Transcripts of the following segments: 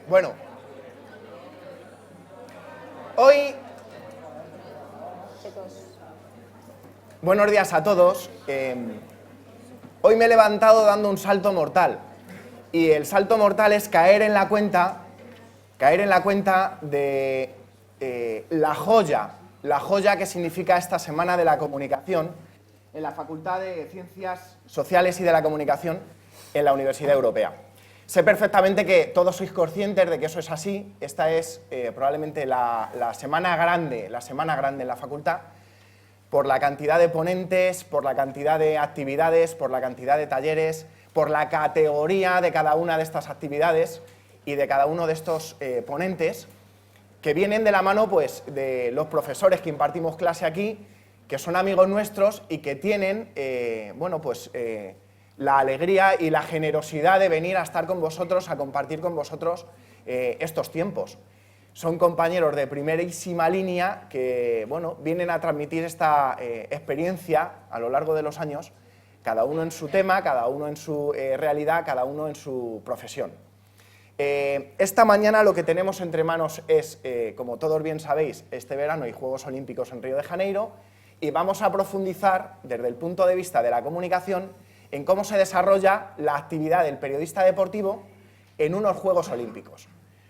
Bueno, hoy... Buenos días a todos. Hoy me he levantado dando un salto mortal. Y el salto mortal es caer en la cuenta de la joya que significa esta Semana de la Comunicación en la Facultad de Ciencias Sociales y de la Comunicación en la Universidad Europea. Sé perfectamente que todos sois conscientes de que eso es así. Esta es probablemente la semana grande en la facultad, por la cantidad de ponentes, por la cantidad de actividades, por la cantidad de talleres, por la categoría de cada una de estas actividades y de cada uno de estos ponentes, que vienen de la mano pues, de los profesores que impartimos clase aquí, que son amigos nuestros y que tienen la alegría y la generosidad de venir a estar con vosotros, a compartir con vosotros estos tiempos. Son compañeros de primerísima línea que vienen a transmitir esta experiencia a lo largo de los años, cada uno en su tema, cada uno en su realidad, cada uno en su profesión. Esta mañana lo que tenemos entre manos es, como todos bien sabéis, este verano hay Juegos Olímpicos en Río de Janeiro y vamos a profundizar desde el punto de vista de la comunicación en cómo se desarrolla la actividad del periodista deportivo en unos Juegos Olímpicos.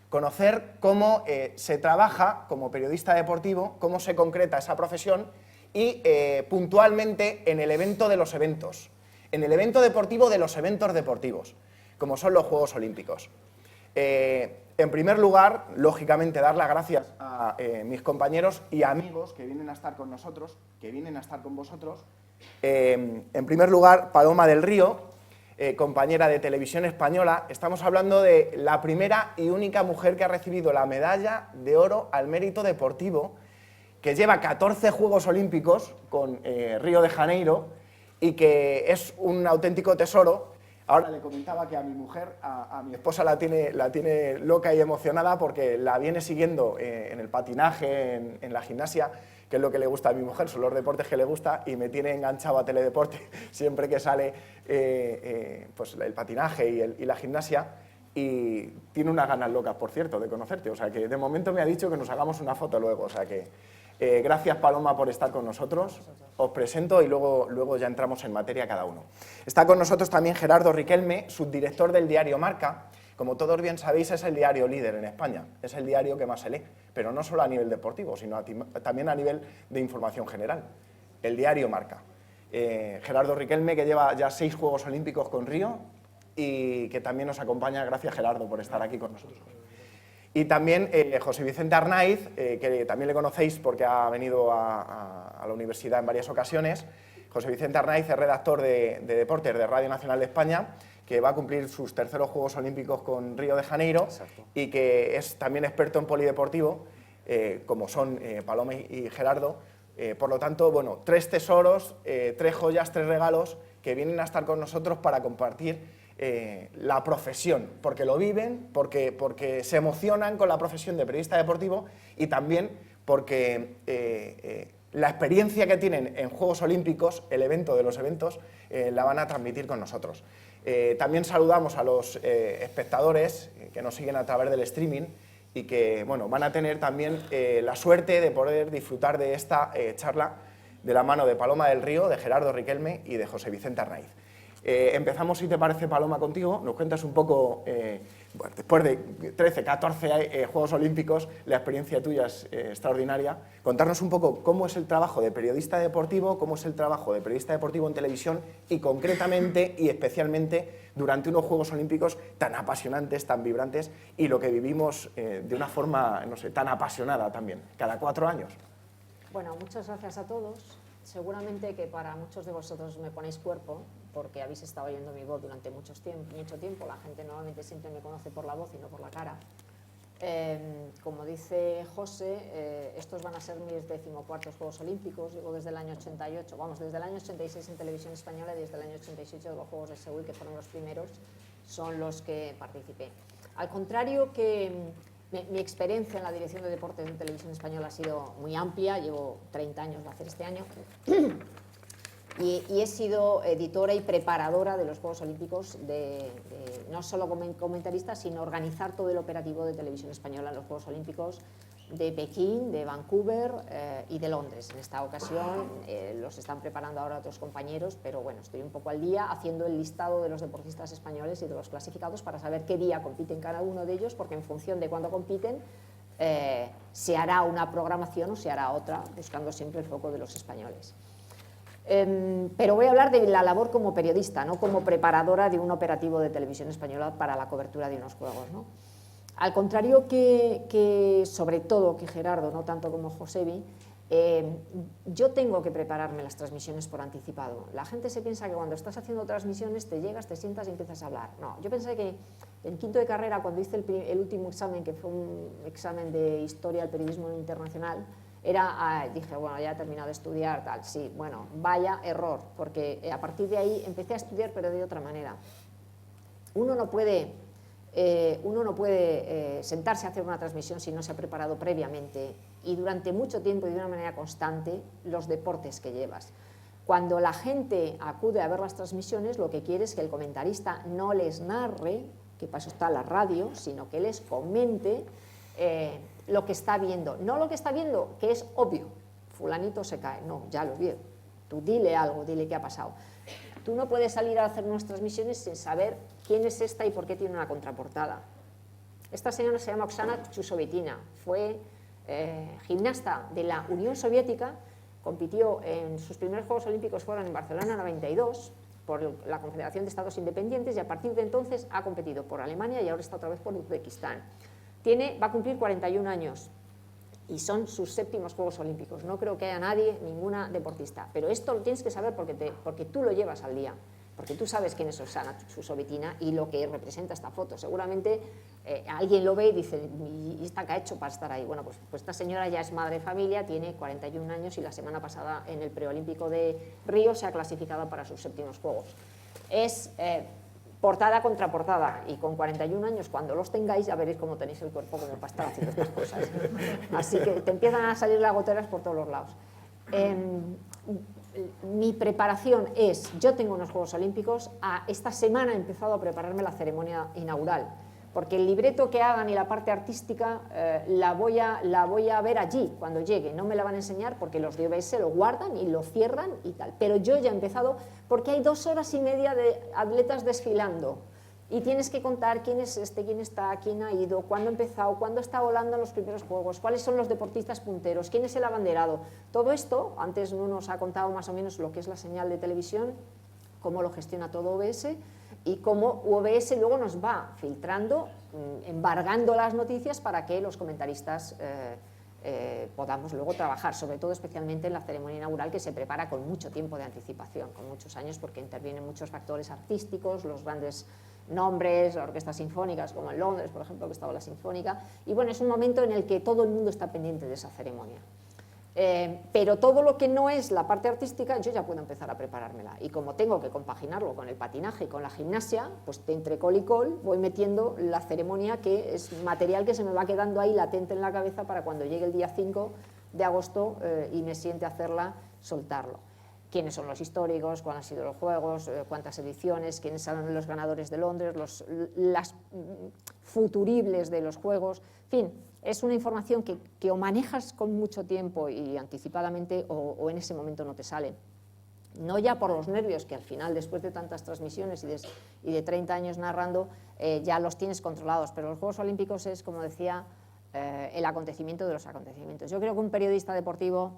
Conocer cómo se trabaja como periodista deportivo, cómo se concreta esa profesión y puntualmente en el evento de los eventos, en el evento deportivo de los eventos deportivos, como son los Juegos Olímpicos. En primer lugar, lógicamente, dar las gracias a mis compañeros y amigos que vienen a estar con nosotros, que vienen a estar con vosotros. En primer lugar, Paloma del Río, compañera de Televisión Española. Estamos hablando de la primera y única mujer que ha recibido la medalla de oro al mérito deportivo, que lleva 14 Juegos Olímpicos con Río de Janeiro y que es un auténtico tesoro. Ahora le comentaba que a mi mujer, a mi esposa la tiene loca y emocionada porque la viene siguiendo en el patinaje, en la gimnasia, que es lo que le gusta a mi mujer, son los deportes que le gusta, y me tiene enganchado a Teledeporte siempre que sale pues el patinaje y la gimnasia, y tiene unas ganas locas, por cierto, de conocerte. O sea que de momento me ha dicho que nos hagamos una foto luego. O sea que gracias, Paloma, por estar con nosotros. Os presento y luego ya entramos en materia cada uno. Está con nosotros también Gerardo Riquelme, subdirector del diario Marca. Como todos bien sabéis, es el diario líder en España, es el diario que más se lee, pero no solo a nivel deportivo, sino también a nivel de información general. El diario Marca. Gerardo Riquelme, que lleva ya 6 Juegos Olímpicos con Río y que también nos acompaña. Gracias, Gerardo, por estar aquí con nosotros. Y también José Vicente Arnaiz, que también le conocéis porque ha venido a la universidad en varias ocasiones. José Vicente Arnaiz es redactor de deportes de Radio Nacional de España, que va a cumplir sus terceros Juegos Olímpicos con Río de Janeiro. Exacto. Y que es también experto en polideportivo, como son Paloma y Gerardo. Por lo tanto, 3 tesoros, 3 joyas, 3 regalos que vienen a estar con nosotros para compartir la profesión, porque lo viven, porque se emocionan con la profesión de periodista deportivo y también porque la experiencia que tienen en Juegos Olímpicos, el evento de los eventos, la van a transmitir con nosotros. También saludamos a los espectadores que nos siguen a través del streaming y que van a tener también la suerte de poder disfrutar de esta charla de la mano de Paloma del Río, de Gerardo Riquelme y de José Vicente Arnaiz. Empezamos, si te parece, Paloma, contigo. Nos cuentas un poco, después de 13, 14 Juegos Olímpicos, la experiencia tuya es extraordinaria. Contarnos un poco cómo es el trabajo de periodista deportivo, cómo es el trabajo de periodista deportivo en televisión y concretamente y especialmente durante unos Juegos Olímpicos tan apasionantes, tan vibrantes y lo que vivimos de una forma, no sé, tan apasionada también, cada 4 años. Bueno, muchas gracias a todos. Seguramente que para muchos de vosotros me ponéis cuerpo, porque habéis estado oyendo mi voz durante mucho tiempo. La gente normalmente siempre me conoce por la voz y no por la cara. Como dice José, estos van a ser mis 14º Juegos Olímpicos. Llevo desde el año 88, desde el año 86 en Televisión Española y desde el año 87 de los Juegos de Seúl, que fueron los primeros, son los que participé. Al contrario que mi experiencia en la dirección de deportes en Televisión Española ha sido muy amplia, llevo 30 años de hacer este año. y he sido editora y preparadora de los Juegos Olímpicos, no solo como comentarista, sino organizar todo el operativo de Televisión Española en los Juegos Olímpicos de Pekín, de Vancouver y de Londres. En esta ocasión los están preparando ahora otros compañeros, pero bueno, estoy un poco al día haciendo el listado de los deportistas españoles y de los clasificados para saber qué día compiten cada uno de ellos, porque en función de cuándo compiten se hará una programación o se hará otra, buscando siempre el foco de los españoles. Pero voy a hablar de la labor como periodista, no como preparadora de un operativo de Televisión Española para la cobertura de unos juegos, ¿no? Al contrario que sobre todo que Gerardo, no tanto como Josebi, yo tengo que prepararme las transmisiones por anticipado. La gente se piensa que cuando estás haciendo transmisiones te llegas, te sientas y empiezas a hablar. No, yo pensé que en quinto de carrera, cuando hice el último examen, que fue un examen de Historia del Periodismo Internacional, dije, bueno, ya he terminado de estudiar, tal, sí, bueno, vaya error, porque a partir de ahí empecé a estudiar, pero de otra manera. Uno no puede sentarse a hacer una transmisión si no se ha preparado previamente y durante mucho tiempo y de una manera constante los deportes que llevas. Cuando la gente acude a ver las transmisiones, lo que quiere es que el comentarista no les narre, que para eso está la radio, sino que les comente lo que está viendo. No lo que está viendo, que es obvio, fulanito se cae, no, ya lo vi. Tú dile algo, dile qué ha pasado. Tú no puedes salir a hacer unas transmisiones sin saber quién es esta y por qué tiene una contraportada. Esta señora se llama Oksana Chusovitina, fue gimnasta de la Unión Soviética, compitió en sus primeros Juegos Olímpicos, fueron en Barcelona 92, por la Confederación de Estados Independientes, y a partir de entonces ha competido por Alemania y ahora está otra vez por Uzbekistán. Va a cumplir 41 años y son sus 7º Juegos Olímpicos. No creo que haya nadie, ninguna deportista, pero esto lo tienes que saber porque tú lo llevas al día, porque tú sabes quién es Oksana Chusovitina y lo que representa esta foto. Seguramente alguien lo ve y dice, ¿y esta qué ha hecho para estar ahí? Bueno, pues esta señora ya es madre de familia, tiene 41 años y la semana pasada en el preolímpico de Río se ha clasificado para sus 7º Juegos. Es portada contra portada, y con 41 años, cuando los tengáis, ya veréis cómo tenéis el cuerpo como para estar haciendo estas cosas. Así que te empiezan a salir las goteras por todos los lados. Mi preparación es, yo tengo unos Juegos Olímpicos, esta semana he empezado a prepararme la ceremonia inaugural, porque el libreto que hagan y la parte artística la voy a ver allí cuando llegue. No me la van a enseñar porque los de OBS lo guardan y lo cierran y tal, pero yo ya he empezado porque hay 2 horas y media de atletas desfilando y tienes que contar quién es quién está, quién ha ido, cuándo ha empezado, cuándo está volando en los primeros juegos, cuáles son los deportistas punteros, quién es el abanderado. Todo esto, antes no nos ha contado más o menos lo que es la señal de televisión, cómo lo gestiona todo OBS, y cómo OBS luego nos va filtrando, embargando las noticias para que los comentaristas podamos luego trabajar, sobre todo especialmente en la ceremonia inaugural, que se prepara con mucho tiempo de anticipación, con muchos años, porque intervienen muchos factores artísticos, los grandes nombres, orquestas sinfónicas, como en Londres, por ejemplo, que estaba la Sinfónica, y bueno, es un momento en el que todo el mundo está pendiente de esa ceremonia. Pero todo lo que no es la parte artística, yo ya puedo empezar a preparármela, y como tengo que compaginarlo con el patinaje y con la gimnasia, pues entre col y col voy metiendo la ceremonia, que es material que se me va quedando ahí latente en la cabeza para cuando llegue el día 5 de agosto y me siente a hacerla, soltarlo. Quiénes son los históricos, cuándo han sido los juegos, cuántas ediciones, quiénes son los ganadores de Londres, las futuribles de los juegos, en fin. Es una información que o manejas con mucho tiempo y anticipadamente o en ese momento no te sale. No ya por los nervios, que al final, después de tantas transmisiones y de 30 años narrando, ya los tienes controlados, pero los Juegos Olímpicos es, como decía, el acontecimiento de los acontecimientos. Yo creo que un periodista deportivo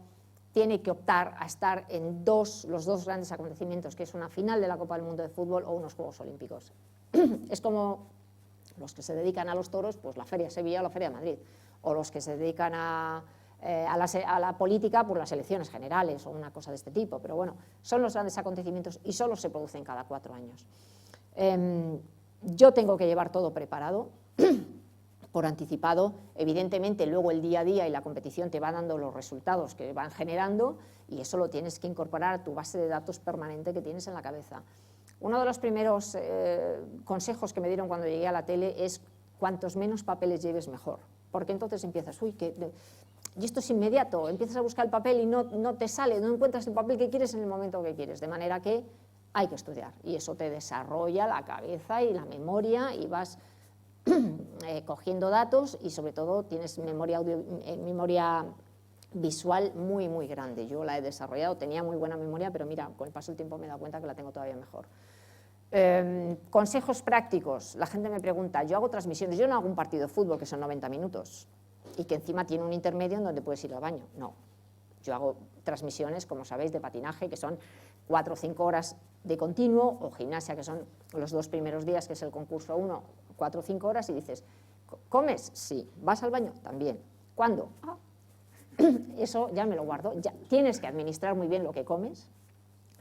tiene que optar a estar en los 2 grandes acontecimientos, que es una final de la Copa del Mundo de Fútbol o unos Juegos Olímpicos. Es como los que se dedican a los toros, pues la Feria de Sevilla o la Feria de Madrid, o los que se dedican a la política, por las elecciones generales o una cosa de este tipo, pero bueno, son los grandes acontecimientos y solo se producen cada 4 años. Yo tengo que llevar todo preparado, por anticipado. Evidentemente luego el día a día y la competición te va dando los resultados que van generando, y eso lo tienes que incorporar a tu base de datos permanente que tienes en la cabeza. Uno de los primeros consejos que me dieron cuando llegué a la tele es: cuantos menos papeles lleves, mejor, porque entonces empiezas, y esto es inmediato, empiezas a buscar el papel y no te sale, no encuentras el papel que quieres en el momento que quieres, de manera que hay que estudiar, y eso te desarrolla la cabeza y la memoria, y vas cogiendo datos, y sobre todo tienes memoria visual muy, muy grande. Yo la he desarrollado, tenía muy buena memoria, pero mira, con el paso del tiempo me he dado cuenta que la tengo todavía mejor. Consejos prácticos. La gente me pregunta, yo hago transmisiones, yo no hago un partido de fútbol que son 90 minutos y que encima tiene un intermedio en donde puedes ir al baño. No, yo hago transmisiones, como sabéis, de patinaje, que son 4 o 5 horas de continuo, o gimnasia, que son los 2 primeros días, que es el concurso 1, 4 o 5 horas, y dices, ¿comes? Sí. ¿Vas al baño? También. ¿Cuándo? Eso ya me lo guardo. Ya tienes que administrar muy bien lo que comes,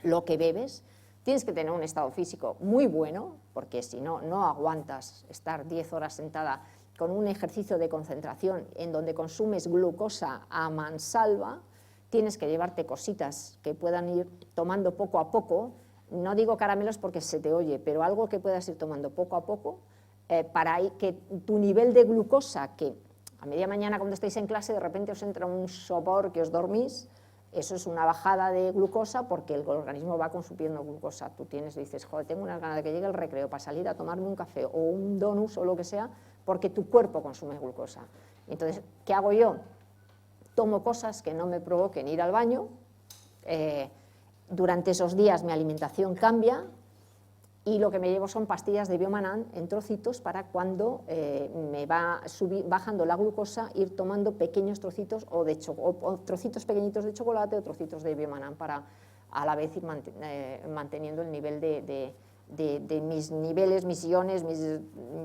lo que bebes, tienes que tener un estado físico muy bueno, porque si no, no aguantas estar 10 horas sentada con un ejercicio de concentración en donde consumes glucosa a mansalva. Tienes que llevarte cositas que puedan ir tomando poco a poco, no digo caramelos porque se te oye, pero algo que puedas ir tomando poco a poco, para que tu nivel de glucosa, que a media mañana cuando estáis en clase de repente os entra un sopor que os dormís, eso es una bajada de glucosa porque el organismo va consumiendo glucosa. Tú dices, joder, tengo unas ganas de que llegue el recreo para salir a tomarme un café o un donut o lo que sea, porque tu cuerpo consume glucosa. Entonces, ¿qué hago yo? Tomo cosas que no me provoquen ir al baño, durante esos días mi alimentación cambia, y lo que me llevo son pastillas de Biomanan en trocitos para cuando me va bajando la glucosa, ir tomando pequeños trocitos o trocitos pequeñitos de chocolate o trocitos de Biomanan para a la vez ir manteniendo el nivel de mis niveles, mis iones, mis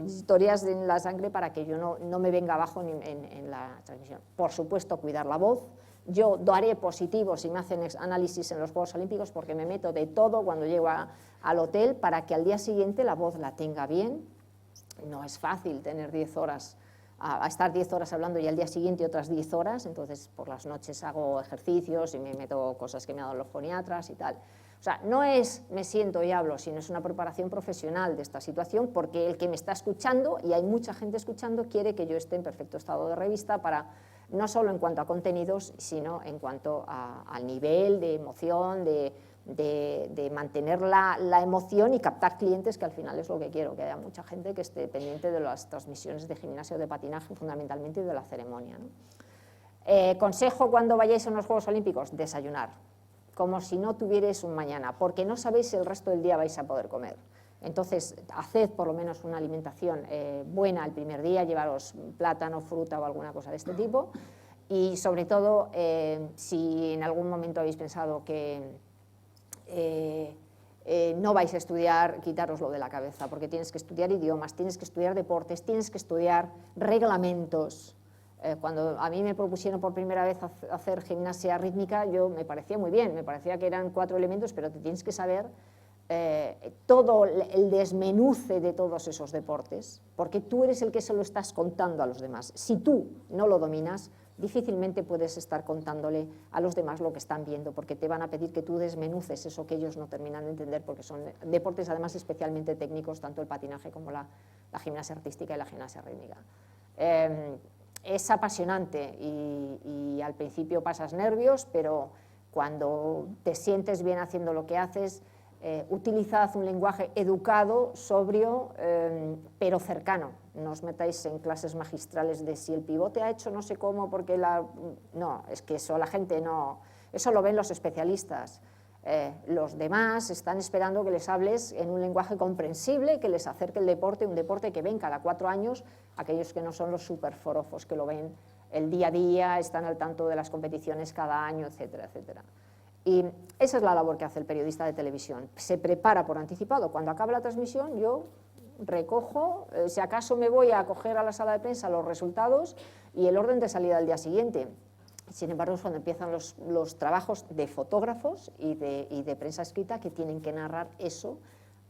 historias en la sangre, para que yo no me venga abajo en la transmisión. Por supuesto, cuidar la voz. Yo daré positivo si me hacen análisis en los Juegos Olímpicos, porque me meto de todo cuando llego al hotel para que al día siguiente la voz la tenga bien. No es fácil tener 10 horas, estar 10 horas hablando y al día siguiente otras 10 horas, entonces por las noches hago ejercicios y me meto cosas que me han dado los foniatras y tal. O sea, no es me siento y hablo, sino es una preparación profesional de esta situación, porque el que me está escuchando, y hay mucha gente escuchando, quiere que yo esté en perfecto estado de revista, para no solo en cuanto a contenidos, sino en cuanto al nivel de emoción, de mantener la emoción y captar clientes, que al final es lo que quiero, que haya mucha gente que esté pendiente de las transmisiones de gimnasia o de patinaje, fundamentalmente, y de la ceremonia, ¿no? Consejo cuando vayáis a los Juegos Olímpicos: desayunar, como si no tuvierais un mañana, porque no sabéis si el resto del día vais a poder comer. Entonces, haced por lo menos una alimentación buena el primer día, llevaros plátano, fruta o alguna cosa de este tipo, y sobre todo, si en algún momento habéis pensado que no vais a estudiar, quitároslo de la cabeza, porque tienes que estudiar idiomas, tienes que estudiar deportes, tienes que estudiar reglamentos. Cuando a mí me propusieron por primera vez hacer gimnasia rítmica, me parecía muy bien, me parecía que eran 4 elementos, pero te tienes que saber todo el desmenuce de todos esos deportes, porque tú eres el que se lo estás contando a los demás. Si tú no lo dominas, difícilmente puedes estar contándole a los demás lo que están viendo, porque te van a pedir que tú desmenuces eso que ellos no terminan de entender, porque son deportes además especialmente técnicos, tanto el patinaje como la gimnasia artística y la gimnasia rítmica. Es apasionante y al principio pasas nervios, pero cuando te sientes bien haciendo lo que haces, utilizad un lenguaje educado, sobrio, pero cercano. No os metáis en clases magistrales de si el pivote ha hecho no sé cómo, porque no, es que eso la gente no, eso lo ven los especialistas. Los demás están esperando que les hables en un lenguaje comprensible, que les acerque el deporte, un deporte que ven cada 4 años, aquellos que no son los superforofos, que lo ven el día a día, están al tanto de las competiciones cada año, etcétera, etcétera. Y esa es la labor que hace el periodista de televisión. Se prepara por anticipado. Cuando acaba la transmisión, yo recojo, si acaso me voy a coger a la sala de prensa los resultados y el orden de salida del día siguiente. Sin embargo, es cuando empiezan los trabajos de fotógrafos y de prensa escrita, que tienen que narrar eso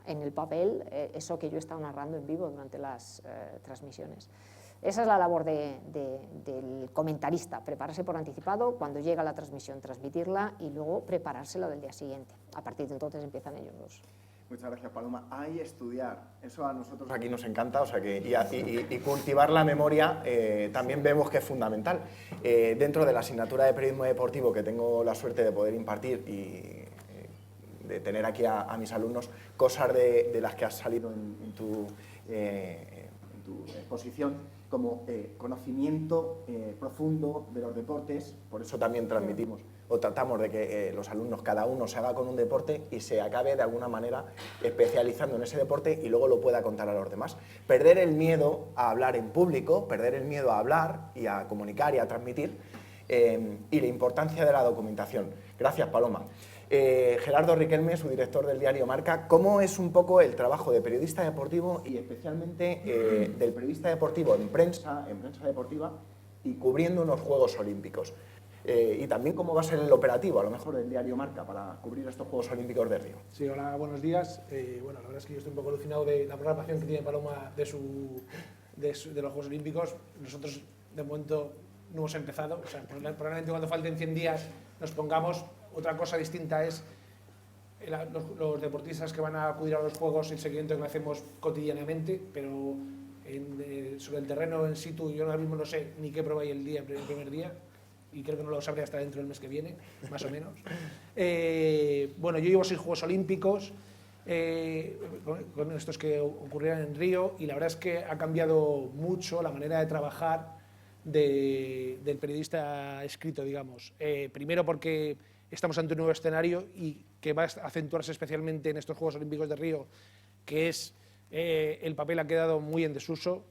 en el papel, eso que yo he estado narrando en vivo durante las transmisiones. Esa es la labor del comentarista: prepararse por anticipado, cuando llega la transmisión transmitirla y luego preparársela del día siguiente. A partir de entonces empiezan ellos dos. Muchas gracias, Paloma. Hay estudiar, eso a nosotros aquí nos encanta, o sea que, y cultivar la memoria también vemos que es fundamental. Dentro de la asignatura de periodismo deportivo que tengo la suerte de poder impartir y de tener aquí a mis alumnos, cosas de las que has salido en tu exposición, como conocimiento profundo de los deportes. Por eso también transmitimos o tratamos de que los alumnos, cada uno se haga con un deporte y se acabe de alguna manera especializando en ese deporte y luego lo pueda contar a los demás. Perder el miedo a hablar en público, perder el miedo a hablar y a comunicar y a transmitir, y la importancia de la documentación. Gracias, Paloma. Gerardo Riquelme, su director del diario Marca, ¿cómo es un poco el trabajo de periodista deportivo y especialmente del periodista deportivo en prensa deportiva y cubriendo unos Juegos Olímpicos? Y también cómo va a ser el operativo, a lo mejor, del diario Marca para cubrir estos Juegos Olímpicos de Río. Sí, hola, buenos días. Bueno, la verdad es que yo estoy un poco alucinado de la programación que tiene Paloma de los Juegos Olímpicos. Nosotros, de momento, no hemos empezado. O sea, probablemente cuando falten 100 días nos pongamos. Otra cosa distinta es los deportistas que van a acudir a los Juegos, el seguimiento que hacemos cotidianamente, pero sobre el terreno en situ yo ahora mismo no sé ni qué prueba hay el primer día, y creo que no lo sabré hasta dentro del mes que viene, más o menos. Bueno, yo llevo 6 Juegos Olímpicos, con estos que ocurrieron en Río, y la verdad es que ha cambiado mucho la manera de trabajar del periodista escrito, digamos. Primero porque estamos ante un nuevo escenario y que va a acentuarse especialmente en estos Juegos Olímpicos de Río, que es el papel ha quedado muy en desuso,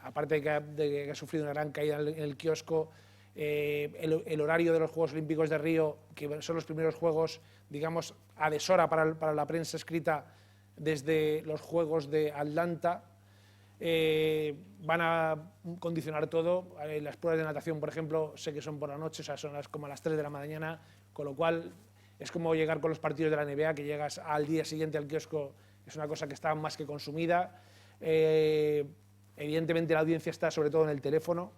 aparte de que ha sufrido una gran caída en el kiosco. El horario de los Juegos Olímpicos de Río, que son los primeros Juegos, digamos, a deshora para la prensa escrita desde los Juegos de Atlanta, van a condicionar todo. Las pruebas de natación, por ejemplo, sé que son por la noche, o sea, son como a las 3 de la mañana, con lo cual es como llegar con los partidos de la NBA, que llegas al día siguiente al kiosco, es una cosa que está más que consumida. Evidentemente la audiencia está sobre todo en el teléfono,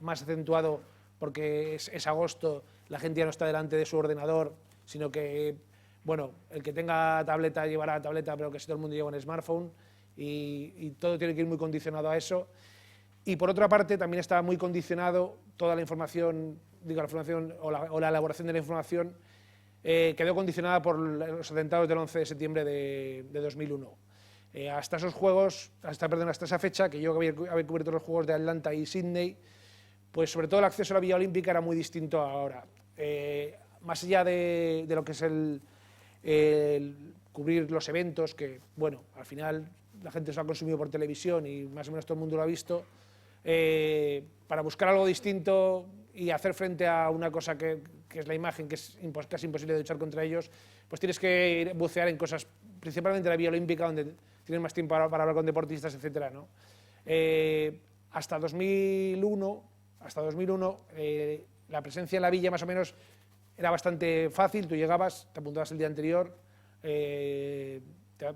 más acentuado porque es agosto, la gente ya no está delante de su ordenador, sino que, bueno, el que tenga tableta llevará tableta, pero que si todo el mundo lleva un smartphone, y todo tiene que ir muy condicionado a eso. Y por otra parte también está muy condicionado toda la información, digo, la información o la elaboración de la información, quedó condicionada por los atentados del 11 de septiembre de 2001. Hasta esos Juegos, hasta esa fecha, que yo había cubierto los Juegos de Atlanta y Sydney, pues sobre todo el acceso a la Villa Olímpica era muy distinto a ahora. Más allá de lo que es el cubrir los eventos, que, bueno, al final la gente se lo ha consumido por televisión y más o menos todo el mundo lo ha visto, para buscar algo distinto y hacer frente a una cosa que es la imagen, que es casi imposible de luchar contra ellos, pues tienes que bucear en cosas, principalmente la Villa Olímpica, donde tienes más tiempo para hablar con deportistas, etcétera, ¿no? Hasta 2001, la presencia en la villa más o menos era bastante fácil. Tú llegabas, te apuntabas el día anterior, te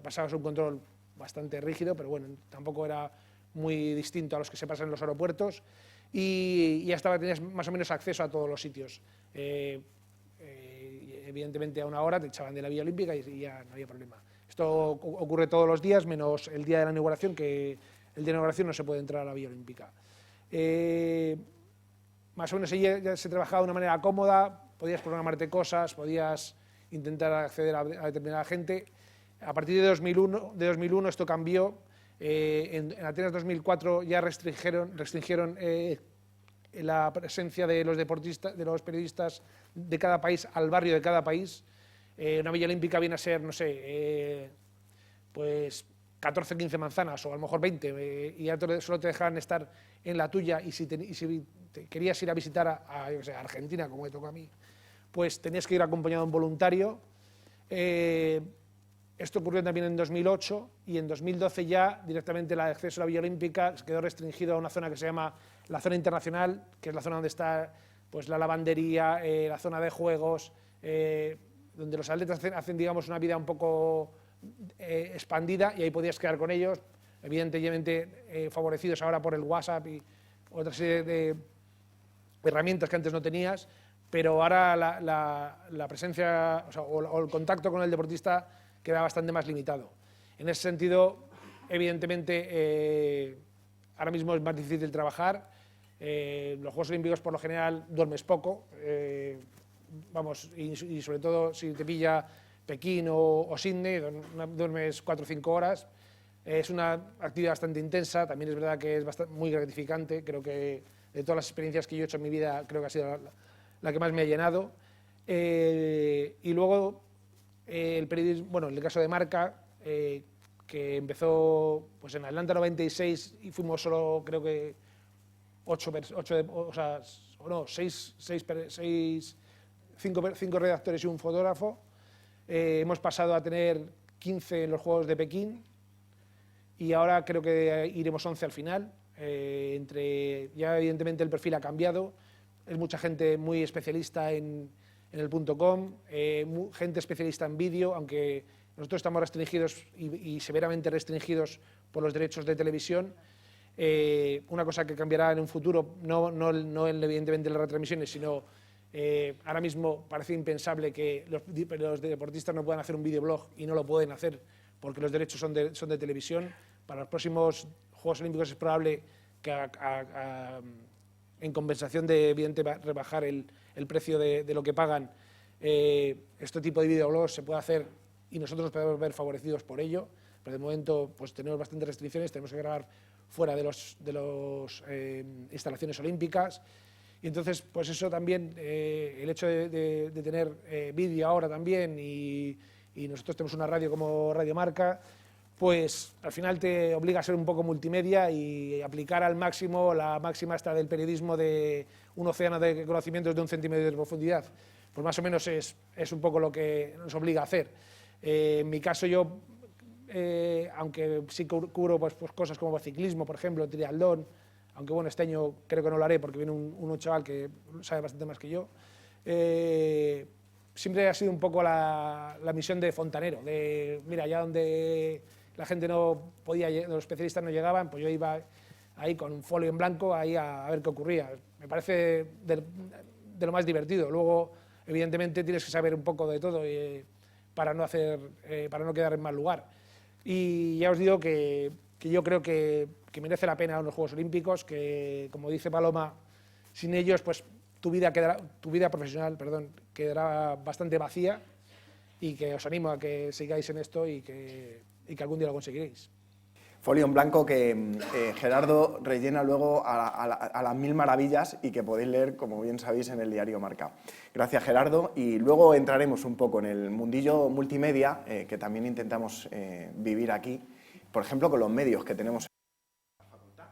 pasabas un control bastante rígido, pero bueno, tampoco era muy distinto a los que se pasan en los aeropuertos, y ya tenías más o menos acceso a todos los sitios. Evidentemente a una hora te echaban de la Villa Olímpica y ya no había problema. Esto ocurre todos los días, menos el día de la inauguración, que el día de la inauguración no se puede entrar a la Villa Olímpica. Más o menos ya se trabajaba de una manera cómoda, podías programarte cosas, podías intentar acceder a determinada gente. A partir de 2001 esto cambió. En Atenas 2004 ya restringieron la presencia de los deportistas, de los periodistas de cada país al barrio de cada país. Una Villa Olímpica viene a ser, no sé, pues 14, 15 manzanas o a lo mejor 20, y ya solo te dejaban estar en la tuya, y si querías ir a visitar a Argentina, como me tocó a mí, pues tenías que ir acompañado de un voluntario. Esto ocurrió también en 2008, y en 2012 ya directamente el acceso a la Villa Olímpica quedó restringido a una zona que se llama la zona internacional, que es la zona donde está pues la lavandería, la zona de juegos, donde los atletas hacen, digamos, una vida un poco expandida, y ahí podías quedar con ellos, evidentemente favorecidos ahora por el WhatsApp y otra serie de herramientas que antes no tenías, pero ahora la presencia, o el contacto con el deportista queda bastante más limitado. En ese sentido, evidentemente, ahora mismo es más difícil trabajar. Los Juegos Olímpicos, por lo general, duermes poco, y sobre todo si te pilla Pekín o Sydney, duermes 4 o 5 horas. Es una actividad bastante intensa, también es verdad que es muy gratificante. Creo que de todas las experiencias que yo he hecho en mi vida, creo que ha sido la que más me ha llenado. Y luego el periodismo, bueno, en el caso de Marca, que empezó pues en Atlanta 96 y fuimos solo, creo que 5 redactores y un fotógrafo. Hemos pasado a tener 15 en los Juegos de Pekín y ahora creo que iremos 11 al final. Ya evidentemente el perfil ha cambiado, es mucha gente muy especialista en el .com, gente especialista en vídeo, aunque nosotros estamos restringidos y severamente restringidos por los derechos de televisión. Una cosa que cambiará en un futuro, no evidentemente las retransmisiones, sino ahora mismo parece impensable que los deportistas no puedan hacer un videoblog y no lo pueden hacer porque los derechos son de televisión. Para los próximos Juegos Olímpicos es probable que en compensación de evidentemente rebajar el precio de lo que pagan, este tipo de videoblogs se puede hacer y nosotros nos podemos ver favorecidos por ello, pero de momento pues tenemos bastantes restricciones, tenemos que grabar fuera de las instalaciones olímpicas. Y entonces, pues eso también, el hecho de tener vídeo ahora también y nosotros tenemos una radio como Radio Marca, pues al final te obliga a ser un poco multimedia y aplicar al máximo la máxima esta del periodismo de un océano de conocimientos de 1 centímetro de profundidad. Pues más o menos es un poco lo que nos obliga a hacer. En mi caso yo, aunque sí cubro pues cosas como ciclismo, por ejemplo, triatlón, aunque bueno, este año creo que no lo haré porque viene un chaval que sabe bastante más que yo, siempre ha sido un poco la misión de fontanero, de mira, allá donde la gente no podía, los especialistas no llegaban, pues yo iba ahí con un folio en blanco ahí a ver qué ocurría. Me parece de lo más divertido. Luego, evidentemente, tienes que saber un poco de todo para no quedar en mal lugar. Y ya os digo que yo creo que merece la pena unos Juegos Olímpicos, que, como dice Paloma, sin ellos, pues tu vida profesional, quedará bastante vacía, y que os animo a que sigáis en esto y que algún día lo conseguiréis. Folio en blanco que Gerardo rellena luego a las 1000 maravillas y que podéis leer, como bien sabéis, en el diario Marca. Gracias, Gerardo. Y luego entraremos un poco en el mundillo multimedia, que también intentamos vivir aquí, por ejemplo, con los medios que tenemos en la Facultad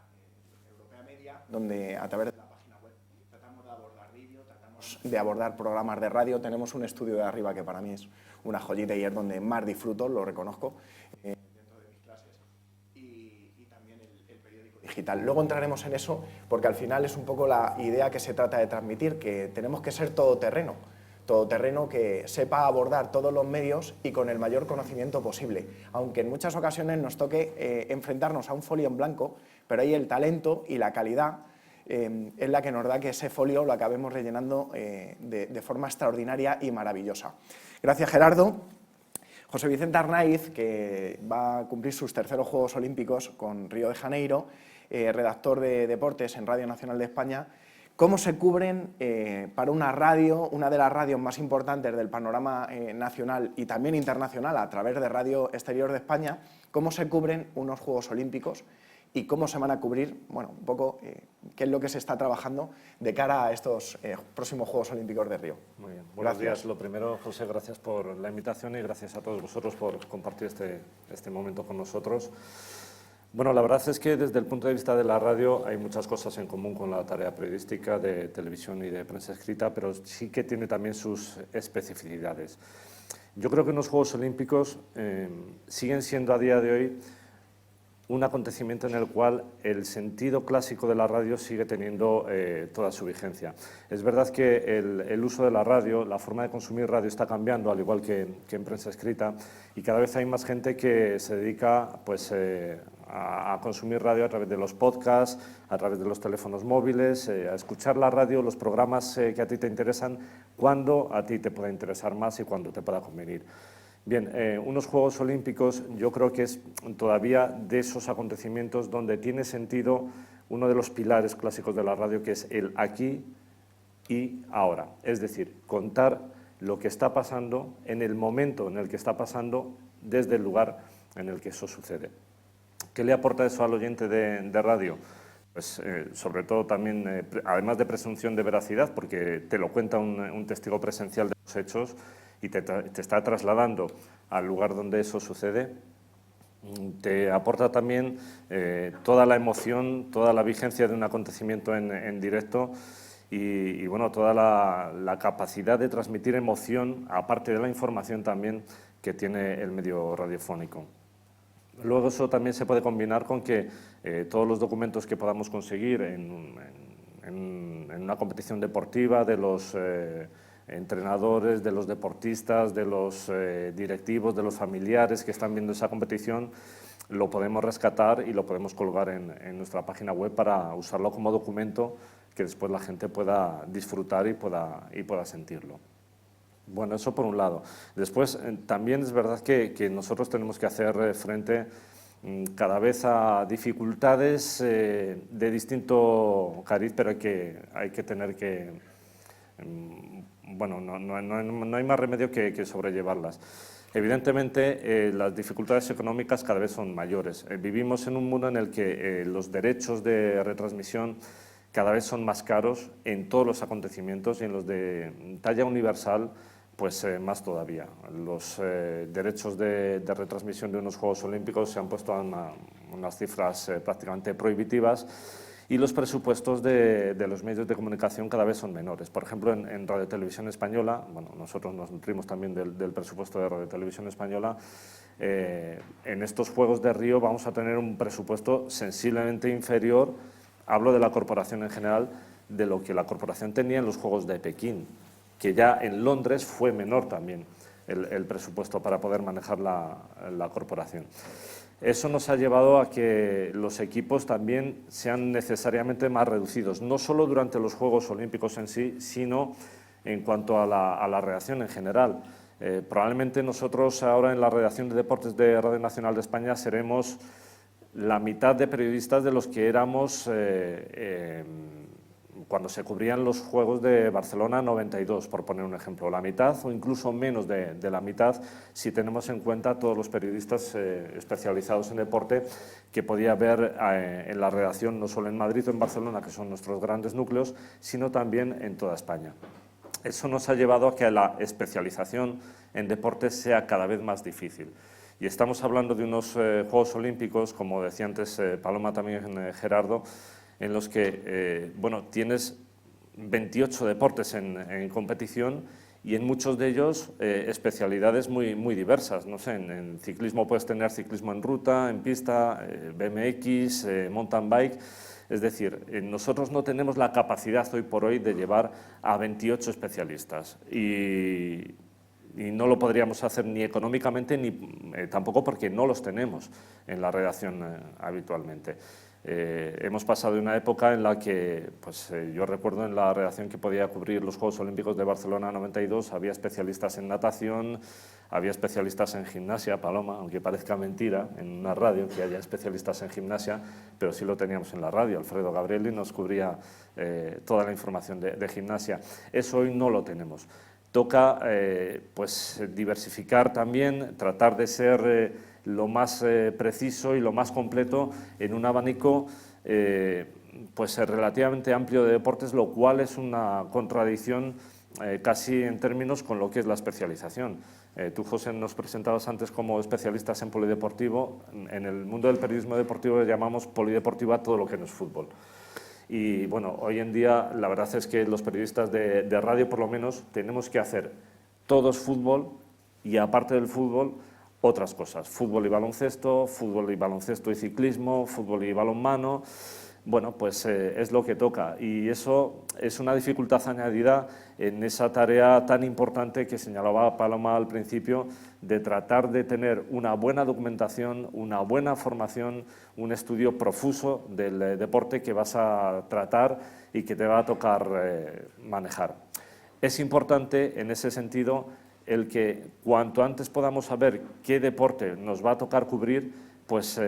Europea Media, donde a través de la página web tratamos de abordar vídeo, tratamos de abordar programas de radio. Tenemos un estudio de arriba que para mí es una joyita y es donde más disfruto, lo reconozco, dentro de mis clases, y también el periódico digital. Luego entraremos en eso porque al final es un poco la idea que se trata de transmitir, que tenemos que ser todoterreno que sepa abordar todos los medios y con el mayor conocimiento posible, aunque en muchas ocasiones nos toque enfrentarnos a un folio en blanco, pero ahí el talento y la calidad es la que nos da que ese folio lo acabemos rellenando de forma extraordinaria y maravillosa. Gracias, Gerardo. José Vicente Arnaiz, que va a cumplir sus terceros Juegos Olímpicos con Río de Janeiro, redactor de deportes en Radio Nacional de España. ¿Cómo se cubren para una radio, una de las radios más importantes del panorama nacional y también internacional a través de Radio Exterior de España, cómo se cubren unos Juegos Olímpicos y cómo se van a cubrir, bueno, un poco qué es lo que se está trabajando de cara a estos próximos Juegos Olímpicos de Río? Muy bien, buenos días. Lo primero, José, gracias por la invitación y gracias a todos vosotros por compartir este momento con nosotros. Bueno, la verdad es que desde el punto de vista de la radio hay muchas cosas en común con la tarea periodística de televisión y de prensa escrita, pero sí que tiene también sus especificidades. Yo creo que los Juegos Olímpicos siguen siendo a día de hoy un acontecimiento en el cual el sentido clásico de la radio sigue teniendo toda su vigencia. Es verdad que el uso de la radio, la forma de consumir radio está cambiando, al igual que en prensa escrita, y cada vez hay más gente que se dedica pues, a consumir radio a través de los podcasts, a través de los teléfonos móviles, a escuchar la radio, los programas que a ti te interesan, cuando a ti te pueda interesar más y cuando te pueda convenir. Bien, unos Juegos Olímpicos yo creo que es todavía de esos acontecimientos donde tiene sentido uno de los pilares clásicos de la radio, que es el aquí y ahora. Es decir, contar lo que está pasando en el momento en el que está pasando desde el lugar en el que eso sucede. ¿Qué le aporta eso al oyente de radio? Pues sobre todo también, además de presunción de veracidad, porque te lo cuenta un testigo presencial de los hechos, y te está trasladando al lugar donde eso sucede, te aporta también toda la emoción, toda la vigencia de un acontecimiento en directo y bueno, toda la capacidad de transmitir emoción, aparte de la información también que tiene el medio radiofónico. Luego eso también se puede combinar con que todos los documentos que podamos conseguir en una competición deportiva de los entrenadores, de los deportistas, de los directivos, de los familiares que están viendo esa competición, lo podemos rescatar y lo podemos colgar en nuestra página web para usarlo como documento que después la gente pueda disfrutar y pueda sentirlo. Bueno, eso por un lado. Después, también es verdad que nosotros tenemos que hacer frente cada vez a dificultades de distinto cariz, pero hay que tener que... Bueno, no hay más remedio que sobrellevarlas. Evidentemente, las dificultades económicas cada vez son mayores. Vivimos en un mundo en el que los derechos de retransmisión cada vez son más caros en todos los acontecimientos y en los de talla universal, pues más todavía. Los derechos de retransmisión de unos Juegos Olímpicos se han puesto a unas cifras prácticamente prohibitivas y los presupuestos de los medios de comunicación cada vez son menores. Por ejemplo, en Radio Televisión Española, bueno, nosotros nos nutrimos también del presupuesto de Radio Televisión Española, en estos Juegos de Río vamos a tener un presupuesto sensiblemente inferior, hablo de la corporación en general, de lo que la corporación tenía en los Juegos de Pekín, que ya en Londres fue menor también el presupuesto para poder manejar la corporación. Eso nos ha llevado a que los equipos también sean necesariamente más reducidos, no solo durante los Juegos Olímpicos en sí, sino en cuanto a la redacción en general. Probablemente nosotros ahora en la redacción de deportes de Radio Nacional de España seremos la mitad de periodistas de los que éramos cuando se cubrían los Juegos de Barcelona 92, por poner un ejemplo, la mitad o incluso menos de la mitad si tenemos en cuenta todos los periodistas especializados en deporte que podía haber en la redacción, no solo en Madrid o en Barcelona, que son nuestros grandes núcleos, sino también en toda España. Eso nos ha llevado a que la especialización en deportes sea cada vez más difícil. Y estamos hablando de unos Juegos Olímpicos, como decía antes Paloma, también Gerardo, en los que bueno, tienes 28 deportes en competición y en muchos de ellos especialidades muy diversas. No sé, en ciclismo puedes tener ciclismo en ruta, en pista, BMX, mountain bike. Es decir, nosotros no tenemos la capacidad hoy por hoy de llevar a 28 especialistas y no lo podríamos hacer ni económicamente ni tampoco porque no los tenemos en la redacción habitualmente. Hemos pasado de una época en la que, pues, yo recuerdo en la redacción que podía cubrir los Juegos Olímpicos de Barcelona 92, había especialistas en natación, había especialistas en gimnasia, Paloma, aunque parezca mentira en una radio que haya especialistas en gimnasia, pero sí lo teníamos en la radio. Alfredo Gabrieli nos cubría toda la información de gimnasia. Eso hoy no lo tenemos. Toca pues, diversificar también, tratar de ser lo más preciso y lo más completo en un abanico pues, relativamente amplio de deportes, lo cual es una contradicción casi en términos con lo que es la especialización. Tú, José, nos presentabas antes como especialistas en polideportivo. En el mundo del periodismo deportivo le llamamos polideportivo a todo lo que no es fútbol. Y bueno, hoy en día la verdad es que los periodistas de radio, por lo menos, tenemos que hacer todos fútbol y aparte del fútbol otras cosas, fútbol y baloncesto y ciclismo, fútbol y balonmano. Bueno, pues es lo que toca y eso es una dificultad añadida en esa tarea tan importante que señalaba Paloma al principio, de tratar de tener una buena documentación, una buena formación, un estudio profuso del deporte que vas a tratar y que te va a tocar manejar. Es importante en ese sentido el que cuanto antes podamos saber qué deporte nos va a tocar cubrir, pues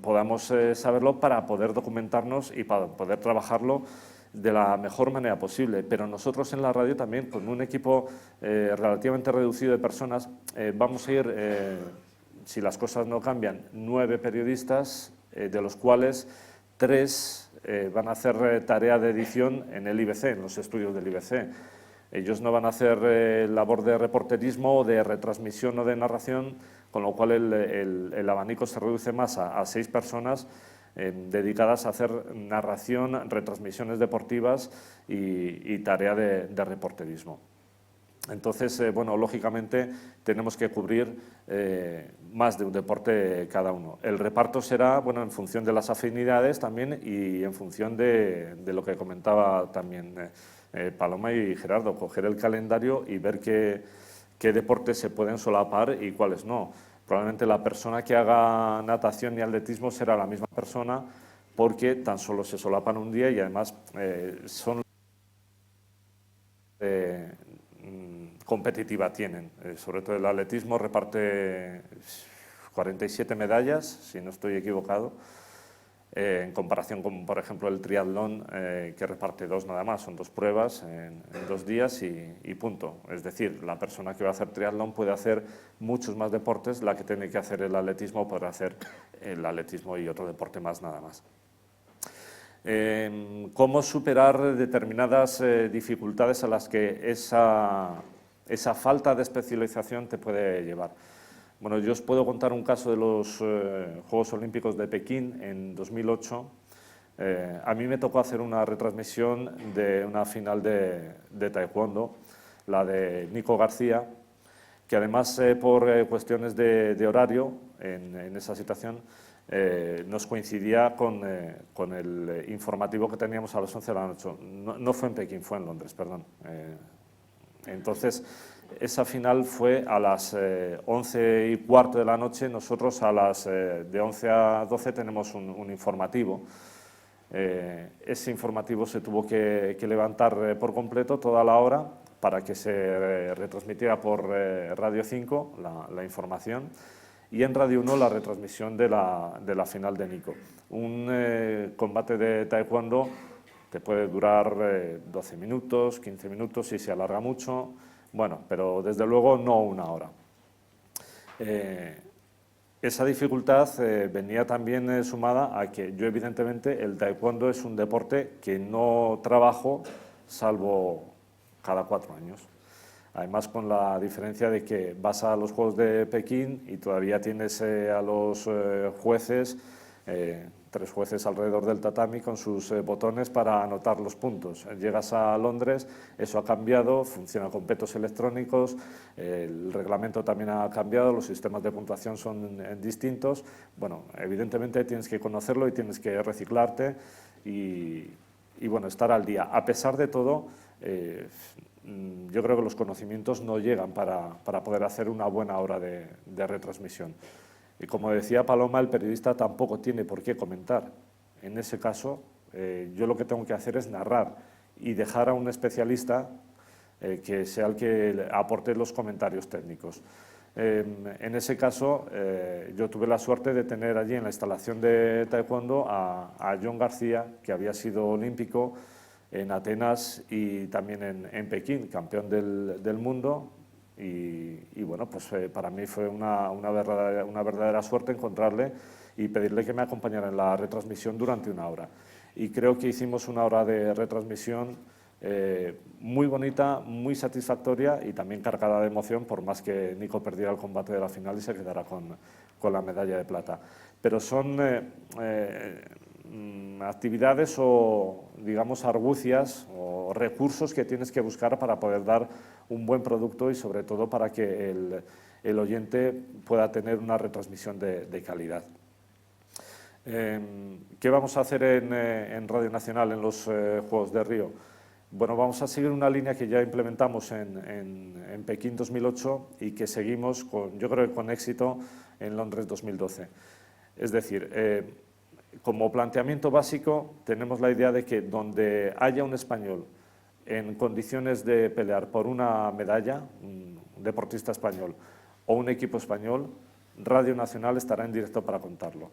podamos saberlo para poder documentarnos y para poder trabajarlo de la mejor manera posible. Pero nosotros en la radio también, con un equipo relativamente reducido de personas, vamos a ir, si las cosas no cambian, 9 periodistas, de los cuales 3 van a hacer tarea de edición en el IBC, en los estudios del IBC. Ellos no van a hacer labor de reporterismo, de retransmisión o de narración, con lo cual el abanico se reduce más a 6 personas dedicadas a hacer narración, retransmisiones deportivas y tarea de reporterismo. Entonces, bueno, lógicamente tenemos que cubrir más de un deporte cada uno. El reparto será, bueno, en función de las afinidades también y en función de lo que comentaba también Paloma y Gerardo, coger el calendario y ver qué deportes se pueden solapar y cuáles no. Probablemente la persona que haga natación y atletismo será la misma persona porque tan solo se solapan un día y además son competitiva tienen. Sobre todo el atletismo reparte 47 medallas, si no estoy equivocado, en comparación con, por ejemplo, el triatlón, que reparte 2 nada más, son 2 pruebas en 2 días y punto. Es decir, la persona que va a hacer triatlón puede hacer muchos más deportes, la que tiene que hacer el atletismo podrá hacer el atletismo y otro deporte más nada más. ¿Cómo superar determinadas dificultades a las que esa falta de especialización te puede llevar? Bueno, yo os puedo contar un caso de los Juegos Olímpicos de Pekín en 2008. A mí me tocó hacer una retransmisión de una final de taekwondo, la de Nico García, que además por cuestiones de horario en esa situación nos coincidía con el informativo que teníamos a las 11 de la noche. No fue en Pekín, fue en Londres, perdón. Entonces, esa final fue a las 11:15 de la noche. Nosotros de 11 a 12 tenemos un informativo. Ese informativo se tuvo que levantar por completo toda la hora para que se retransmitiera por Radio 5 la información y en Radio 1 la retransmisión de la final de Nico. Un combate de taekwondo te puede durar 12 minutos, 15 minutos si se alarga mucho, bueno, pero desde luego no una hora. Esa dificultad venía también sumada a que yo evidentemente el taekwondo es un deporte que no trabajo salvo cada 4 años. Además, con la diferencia de que vas a los Juegos de Pekín y todavía tienes a los jueces, 3 jueces alrededor del tatami con sus botones para anotar los puntos. Llegas a Londres, eso ha cambiado, funciona con petos electrónicos, el reglamento también ha cambiado, los sistemas de puntuación son distintos. Bueno, evidentemente tienes que conocerlo y tienes que reciclarte y bueno, estar al día. A pesar de todo, yo creo que los conocimientos no llegan para poder hacer una buena hora de retransmisión. Y como decía Paloma, el periodista tampoco tiene por qué comentar. En ese caso, yo lo que tengo que hacer es narrar y dejar a un especialista que sea el que aporte los comentarios técnicos. En ese caso, yo tuve la suerte de tener allí en la instalación de taekwondo a John García, que había sido olímpico en Atenas y también en Pekín, campeón del mundo. Y bueno, pues para mí fue una verdadera suerte encontrarle y pedirle que me acompañara en la retransmisión durante una hora. Y creo que hicimos una hora de retransmisión muy bonita, muy satisfactoria y también cargada de emoción, por más que Nico perdiera el combate de la final y se quedara con la medalla de plata. Pero son actividades o, digamos, argucias o o recursos que tienes que buscar para poder dar un buen producto y sobre todo para que el oyente pueda tener una retransmisión de calidad. ¿Qué vamos a hacer en Radio Nacional en los Juegos de Río? Bueno, vamos a seguir una línea que ya implementamos en Pekín 2008 y que seguimos, yo creo que con éxito, en Londres 2012. Es decir, como planteamiento básico tenemos la idea de que donde haya un español en condiciones de pelear por una medalla, un deportista español o un equipo español, Radio Nacional estará en directo para contarlo.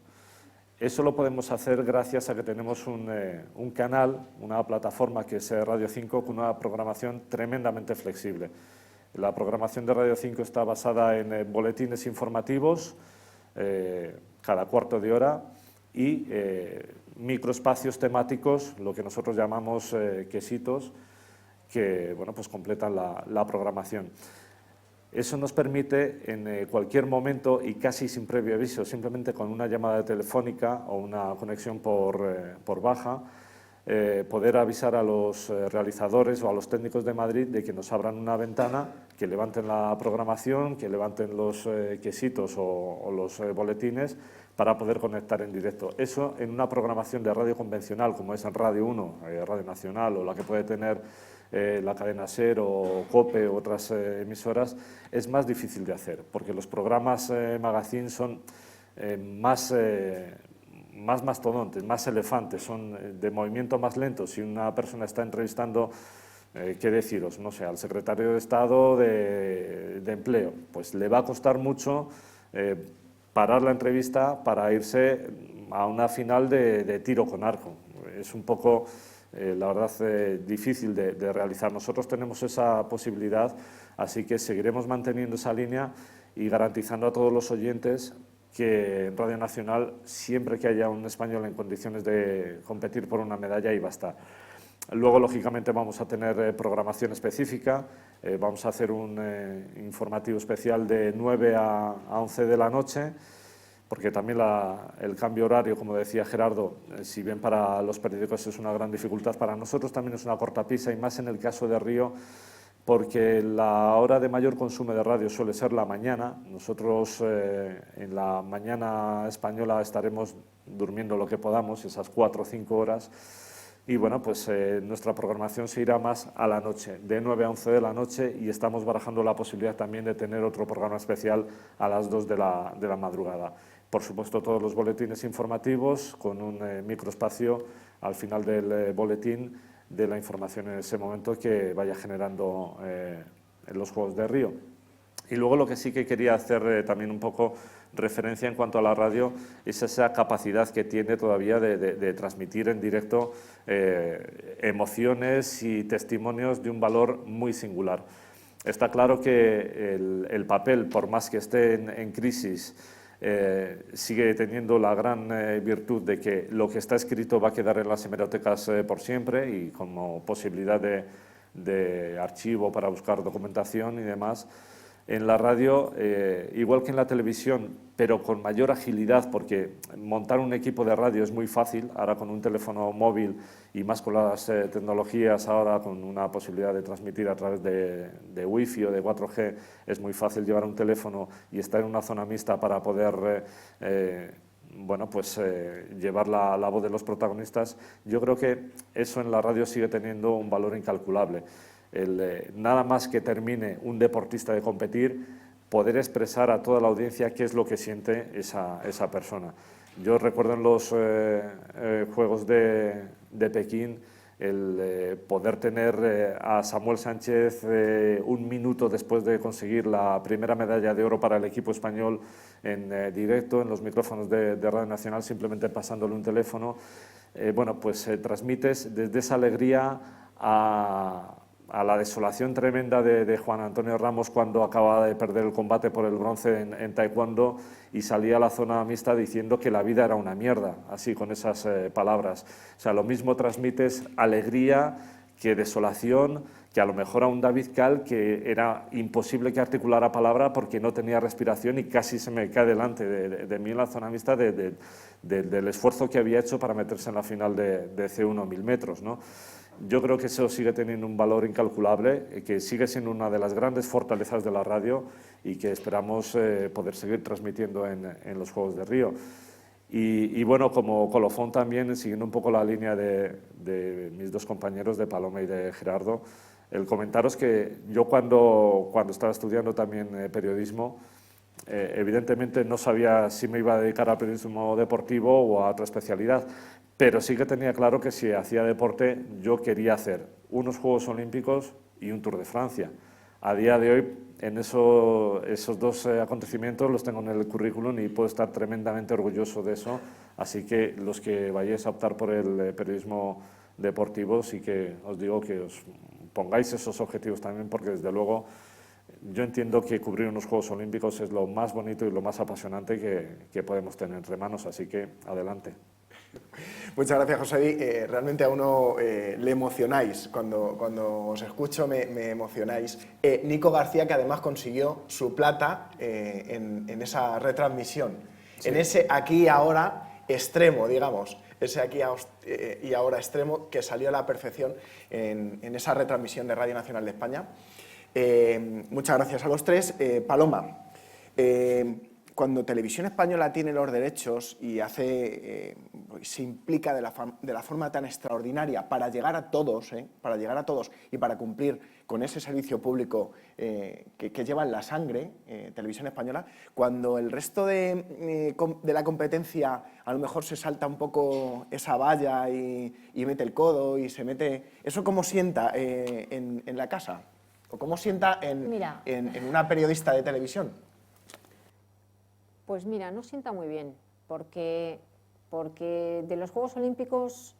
Eso lo podemos hacer gracias a que tenemos un canal, una plataforma que es Radio 5 con una programación tremendamente flexible. La programación de Radio 5 está basada en boletines informativos cada cuarto de hora y microespacios temáticos, lo que nosotros llamamos quesitos, que bueno, pues completan la programación. Eso nos permite en cualquier momento y casi sin previo aviso, simplemente con una llamada telefónica o una conexión por baja, poder avisar a los realizadores o a los técnicos de Madrid de que nos abran una ventana, que levanten la programación, que levanten los quesitos o los boletines para poder conectar en directo. Eso en una programación de radio convencional como es en Radio 1, Radio Nacional o la que puede tener la cadena SER o COPE u otras emisoras, es más difícil de hacer, porque los programas magazine son más mastodontes, más elefantes, son de movimiento más lento. Si una persona está entrevistando, ¿qué deciros? No sé, al secretario de Estado de Empleo, pues le va a costar mucho parar la entrevista para irse a una final de tiro con arco. Es un poco... la verdad, difícil de realizar. Nosotros tenemos esa posibilidad, así que seguiremos manteniendo esa línea y garantizando a todos los oyentes que en Radio Nacional, siempre que haya un español en condiciones de competir por una medalla, ahí va a estar. Luego, lógicamente, vamos a tener programación específica, vamos a hacer un informativo especial de 9 a 11 de la noche, porque también el cambio horario, como decía Gerardo, si bien para los periódicos es una gran dificultad, para nosotros también es una cortapisa, y más en el caso de Río, porque la hora de mayor consumo de radio suele ser la mañana. Nosotros en la mañana española estaremos durmiendo lo que podamos, esas 4 o 5 horas, y bueno, pues nuestra programación se irá más a la noche, de 9 a 11 de la noche, y estamos barajando la posibilidad también de tener otro programa especial a las 2 de la madrugada. Por supuesto, todos los boletines informativos con un microespacio al final del boletín de la información en ese momento que vaya generando en los Juegos de Río. Y luego lo que sí que quería hacer también un poco referencia en cuanto a la radio es esa capacidad que tiene todavía de transmitir en directo emociones y testimonios de un valor muy singular. Está claro que el papel, por más que esté en crisis, sigue teniendo la gran virtud de que lo que está escrito va a quedar en las hemerotecas por siempre y como posibilidad de archivo para buscar documentación y demás. En la radio, igual que en la televisión, pero con mayor agilidad, porque montar un equipo de radio es muy fácil, ahora con un teléfono móvil y más con las tecnologías, ahora con una posibilidad de transmitir a través de Wi-Fi o de 4G, es muy fácil llevar un teléfono y estar en una zona mixta para poder bueno, pues, llevar la voz de los protagonistas. Yo creo que eso en la radio sigue teniendo un valor incalculable. Nada más que termine un deportista de competir, poder expresar a toda la audiencia qué es lo que siente esa persona. Yo recuerdo en los Juegos de Pekín el poder tener a Samuel Sánchez un minuto después de conseguir la primera medalla de oro para el equipo español en directo, en los micrófonos de Radio Nacional, simplemente pasándole un teléfono. Bueno, pues transmites desde esa alegría a la desolación tremenda de Juan Antonio Ramos cuando acababa de perder el combate por el bronce en taekwondo y salía a la zona mixta diciendo que la vida era una mierda, así con esas palabras. O sea, lo mismo transmites alegría que desolación, que a lo mejor a un David Cal que era imposible que articulara palabra porque no tenía respiración y casi se me cae delante de mí en la zona mixta del esfuerzo que había hecho para meterse en la final de C1 1000 metros, ¿no? Yo creo que eso sigue teniendo un valor incalculable, que sigue siendo una de las grandes fortalezas de la radio y que esperamos poder seguir transmitiendo en los Juegos de Río. Y bueno, como colofón también, siguiendo un poco la línea de mis dos compañeros, de Paloma y de Gerardo, el comentaros que yo cuando estaba estudiando también periodismo, evidentemente no sabía si me iba a dedicar al periodismo deportivo o a otra especialidad, pero sí que tenía claro que si hacía deporte yo quería hacer unos Juegos Olímpicos y un Tour de Francia. A día de hoy, en esos dos acontecimientos los tengo en el currículum y puedo estar tremendamente orgulloso de eso, así que los que vayáis a optar por el periodismo deportivo, sí que os digo que os pongáis esos objetivos también, porque desde luego yo entiendo que cubrir unos Juegos Olímpicos es lo más bonito y lo más apasionante que podemos tener entre manos, así que adelante. Muchas gracias, José. Realmente a uno le emocionáis, cuando os escucho me emocionáis. Nico García, que además consiguió su plata en esa retransmisión, sí, en ese aquí y ahora extremo, digamos, ese aquí y ahora extremo que salió a la perfección en esa retransmisión de Radio Nacional de España. Muchas gracias a los tres. Paloma, cuando Televisión Española tiene los derechos y se implica de la forma tan extraordinaria para llegar a todos, y para cumplir con ese servicio público que lleva en la sangre, Televisión Española, cuando el resto de la competencia a lo mejor se salta un poco esa valla y mete el codo y se mete... ¿Eso cómo sienta en la casa? ¿O cómo sienta en una periodista de televisión? Pues mira, no sienta muy bien, porque de los Juegos Olímpicos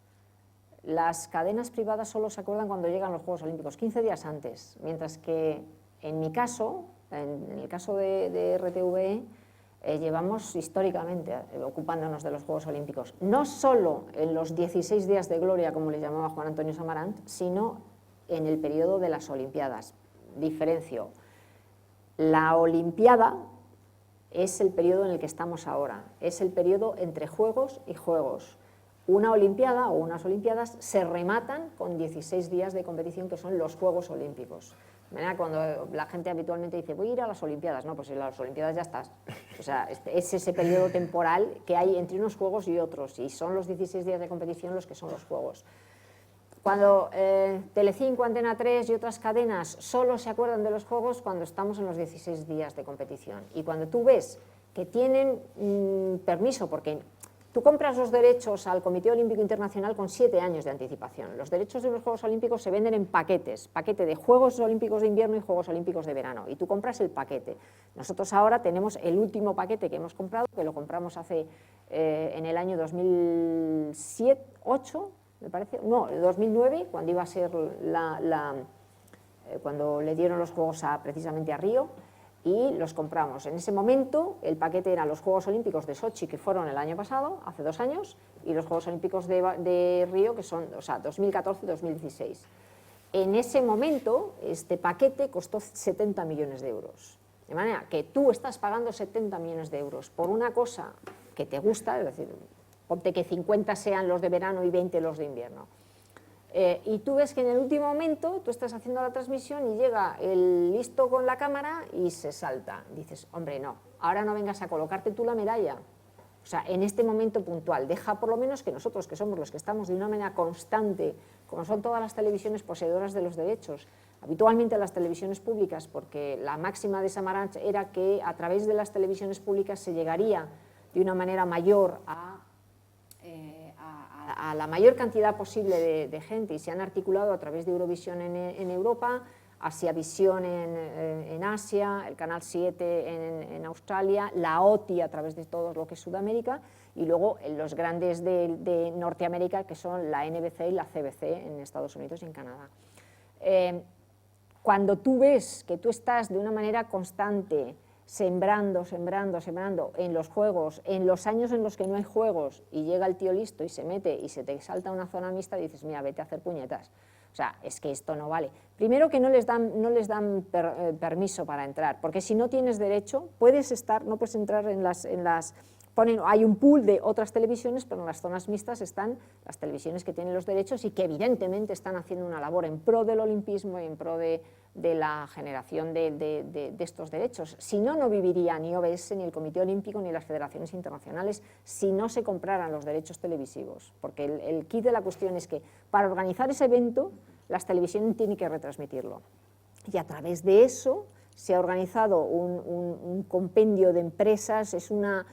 las cadenas privadas solo se acuerdan cuando llegan los Juegos Olímpicos, 15 días antes, mientras que en mi caso, en el caso de RTV, llevamos históricamente ocupándonos de los Juegos Olímpicos, no solo en los 16 días de gloria, como le llamaba Juan Antonio Samarant, sino en el periodo de las Olimpiadas. Diferencio, la Olimpiada es el periodo en el que estamos ahora, es el periodo entre juegos y juegos. Una Olimpiada o unas Olimpiadas se rematan con 16 días de competición, que son los Juegos Olímpicos. De manera, cuando la gente habitualmente dice, voy a ir a las Olimpiadas, no, pues en las Olimpiadas ya estás. O sea, es ese periodo temporal que hay entre unos juegos y otros, y son los 16 días de competición los que son los juegos. Cuando Telecinco, Antena 3 y otras cadenas solo se acuerdan de los juegos cuando estamos en los 16 días de competición. Y cuando tú ves que tienen permiso, porque tú compras los derechos al Comité Olímpico Internacional con 7 años de anticipación. Los derechos de los Juegos Olímpicos se venden en paquetes, paquete de Juegos Olímpicos de invierno y Juegos Olímpicos de verano, y tú compras el paquete. Nosotros ahora tenemos el último paquete que hemos comprado, que lo compramos en el año 2007, 2008, me parece, no, 2009, cuando iba a ser cuando le dieron los Juegos precisamente a Río, y los compramos. En ese momento el paquete eran los Juegos Olímpicos de Sochi, que fueron el año pasado, hace 2 años, y los Juegos Olímpicos de Río, que son, 2014-2016. En ese momento este paquete costó 70 millones de euros. De manera que tú estás pagando 70 millones de euros por una cosa que te gusta, es decir, ponte que 50 sean los de verano y 20 los de invierno. Y tú ves que en el último momento tú estás haciendo la transmisión y llega el listo con la cámara y se salta. Dices, hombre, no, ahora no vengas a colocarte tú la medalla. O sea, en este momento puntual, deja por lo menos que nosotros, que somos los que estamos de una manera constante, como son todas las televisiones poseedoras de los derechos, habitualmente las televisiones públicas, porque la máxima de Samaranch era que a través de las televisiones públicas se llegaría de una manera mayor a la mayor cantidad posible de gente, y se han articulado a través de Eurovisión en Europa, Asiavisión en Asia, el Canal 7 en Australia, la OTI a través de todo lo que es Sudamérica, y luego los grandes de Norteamérica, que son la NBC y la CBC en Estados Unidos y en Canadá. Cuando tú ves que tú estás de una manera constante sembrando en los juegos, en los años en los que no hay juegos, y llega el tío listo y se mete y se te salta una zona mixta y dices, mira, vete a hacer puñetas. O sea, es que esto no vale. Primero, que no les dan permiso para entrar, porque si no tienes derecho, puedes estar, no puedes entrar en las hay un pool de otras televisiones, pero en las zonas mixtas están las televisiones que tienen los derechos y que evidentemente están haciendo una labor en pro del olimpismo y en pro de la generación de estos derechos. Si no, no viviría ni OBS, ni el Comité Olímpico, ni las federaciones internacionales, si no se compraran los derechos televisivos. Porque el kit de la cuestión es que para organizar ese evento, las televisiones tienen que retransmitirlo. Y a través de eso se ha organizado un compendio de empresas, es una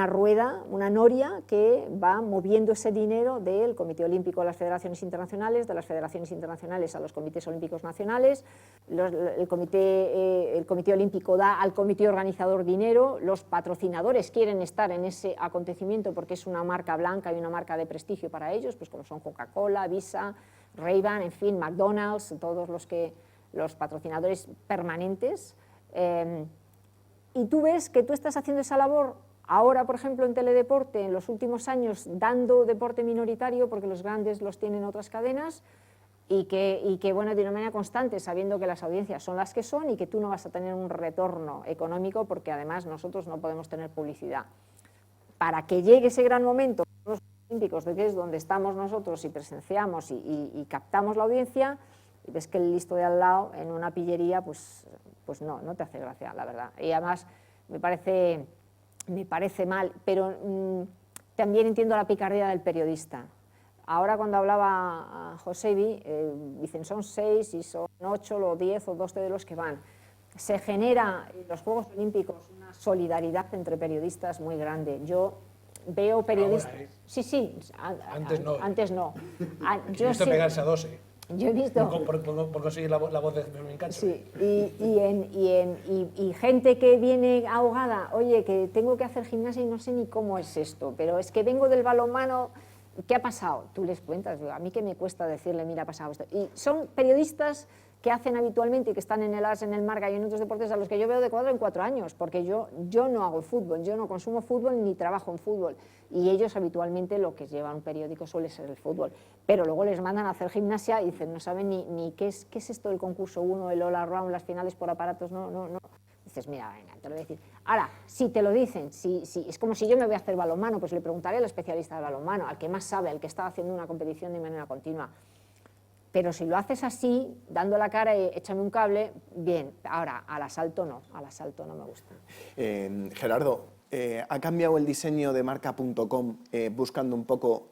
rueda, una noria que va moviendo ese dinero del Comité Olímpico a las federaciones internacionales, de las federaciones internacionales a los comités olímpicos nacionales, el comité Olímpico da al comité organizador dinero, los patrocinadores quieren estar en ese acontecimiento porque es una marca blanca y una marca de prestigio para ellos, pues como son Coca-Cola, Visa, Ray-Ban, en fin, McDonald's, todos los patrocinadores permanentes. Y tú ves que tú estás haciendo esa labor ahora, por ejemplo, en Teledeporte, en los últimos años, dando deporte minoritario, porque los grandes los tienen otras cadenas, y que bueno, de una manera constante, sabiendo que las audiencias son las que son y que tú no vas a tener un retorno económico, porque además nosotros no podemos tener publicidad. Para que llegue ese gran momento, los Olímpicos, de que es donde estamos nosotros y presenciamos y captamos la audiencia, y ves que el listo de al lado, en una pillería, pues no te hace gracia, la verdad. Y además me parece mal, pero también entiendo la picardía del periodista. Ahora cuando hablaba a Josebi, dicen son 6 y son 8 o 10 o 12 de los que van. Se genera en los Juegos Olímpicos una solidaridad entre periodistas muy grande. Yo veo periodistas... Ahora, Sí, antes no. Antes no. Yo he visto pegarse a 12. Yo he visto... Por conseguir la voz de Fermín Cacho. Sí, y gente que viene ahogada, oye, que tengo que hacer gimnasia y no sé ni cómo es esto, pero es que vengo del balonmano, ¿qué ha pasado? Tú les cuentas, a mí que me cuesta decirle, mira, ha pasado esto. Y son periodistas que hacen habitualmente y que están en el AS, en el Marca y en otros deportes a los que yo veo de 4 en 4 años, porque yo no hago fútbol, yo no consumo fútbol ni trabajo en fútbol, y ellos habitualmente lo que llevan un periódico suele ser el fútbol, pero luego les mandan a hacer gimnasia y dicen, no saben ni qué es esto del concurso 1, el all around, las finales por aparatos, no. Dices, mira, venga, te lo voy a decir. Ahora, si te lo dicen, si es como si yo me voy a hacer balonmano, pues le preguntaré al especialista de balonmano, al que más sabe, al que está haciendo una competición de manera continua. Pero si lo haces así, dando la cara y échame un cable, bien. Ahora, al asalto no me gusta. Gerardo, ¿ha cambiado el diseño de marca.com buscando un poco,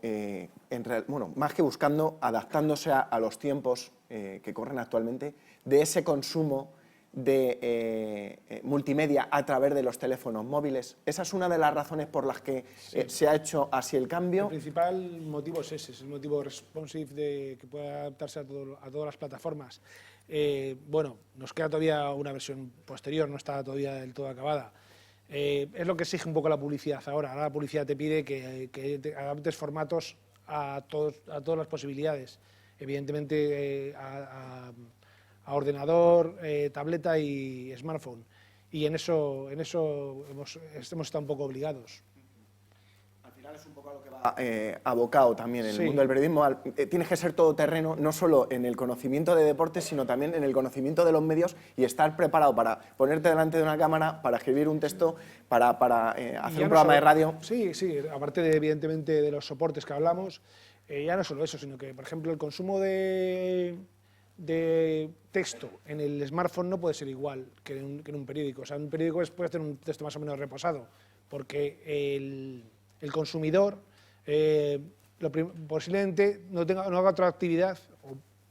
más que buscando, adaptándose a los tiempos que corren actualmente, de ese consumo de multimedia a través de los teléfonos móviles? ¿Esa es una de las razones por las que se ha hecho así el cambio? El principal motivo es ese, es el motivo responsive que pueda adaptarse a todas las plataformas. Bueno, nos queda todavía una versión posterior, no está todavía del todo acabada. Es lo que exige un poco la publicidad ahora. Ahora la publicidad te pide que te adaptes formatos a todas las posibilidades. Evidentemente a ordenador, tableta y smartphone. Y en eso hemos estado un poco obligados. Al final es un poco a lo que va abocado también en el mundo del periodismo. Tienes que ser todoterreno, no solo en el conocimiento de deportes, sino también en el conocimiento de los medios y estar preparado para ponerte delante de una cámara, para escribir un texto, para hacer un programa de radio. Sí, aparte evidentemente de los soportes que hablamos, ya no solo eso, sino que, por ejemplo, el consumo de texto en el smartphone no puede ser igual que en un periódico. O sea, en un periódico puedes tener un texto más o menos reposado, porque el consumidor posiblemente no haga otra actividad,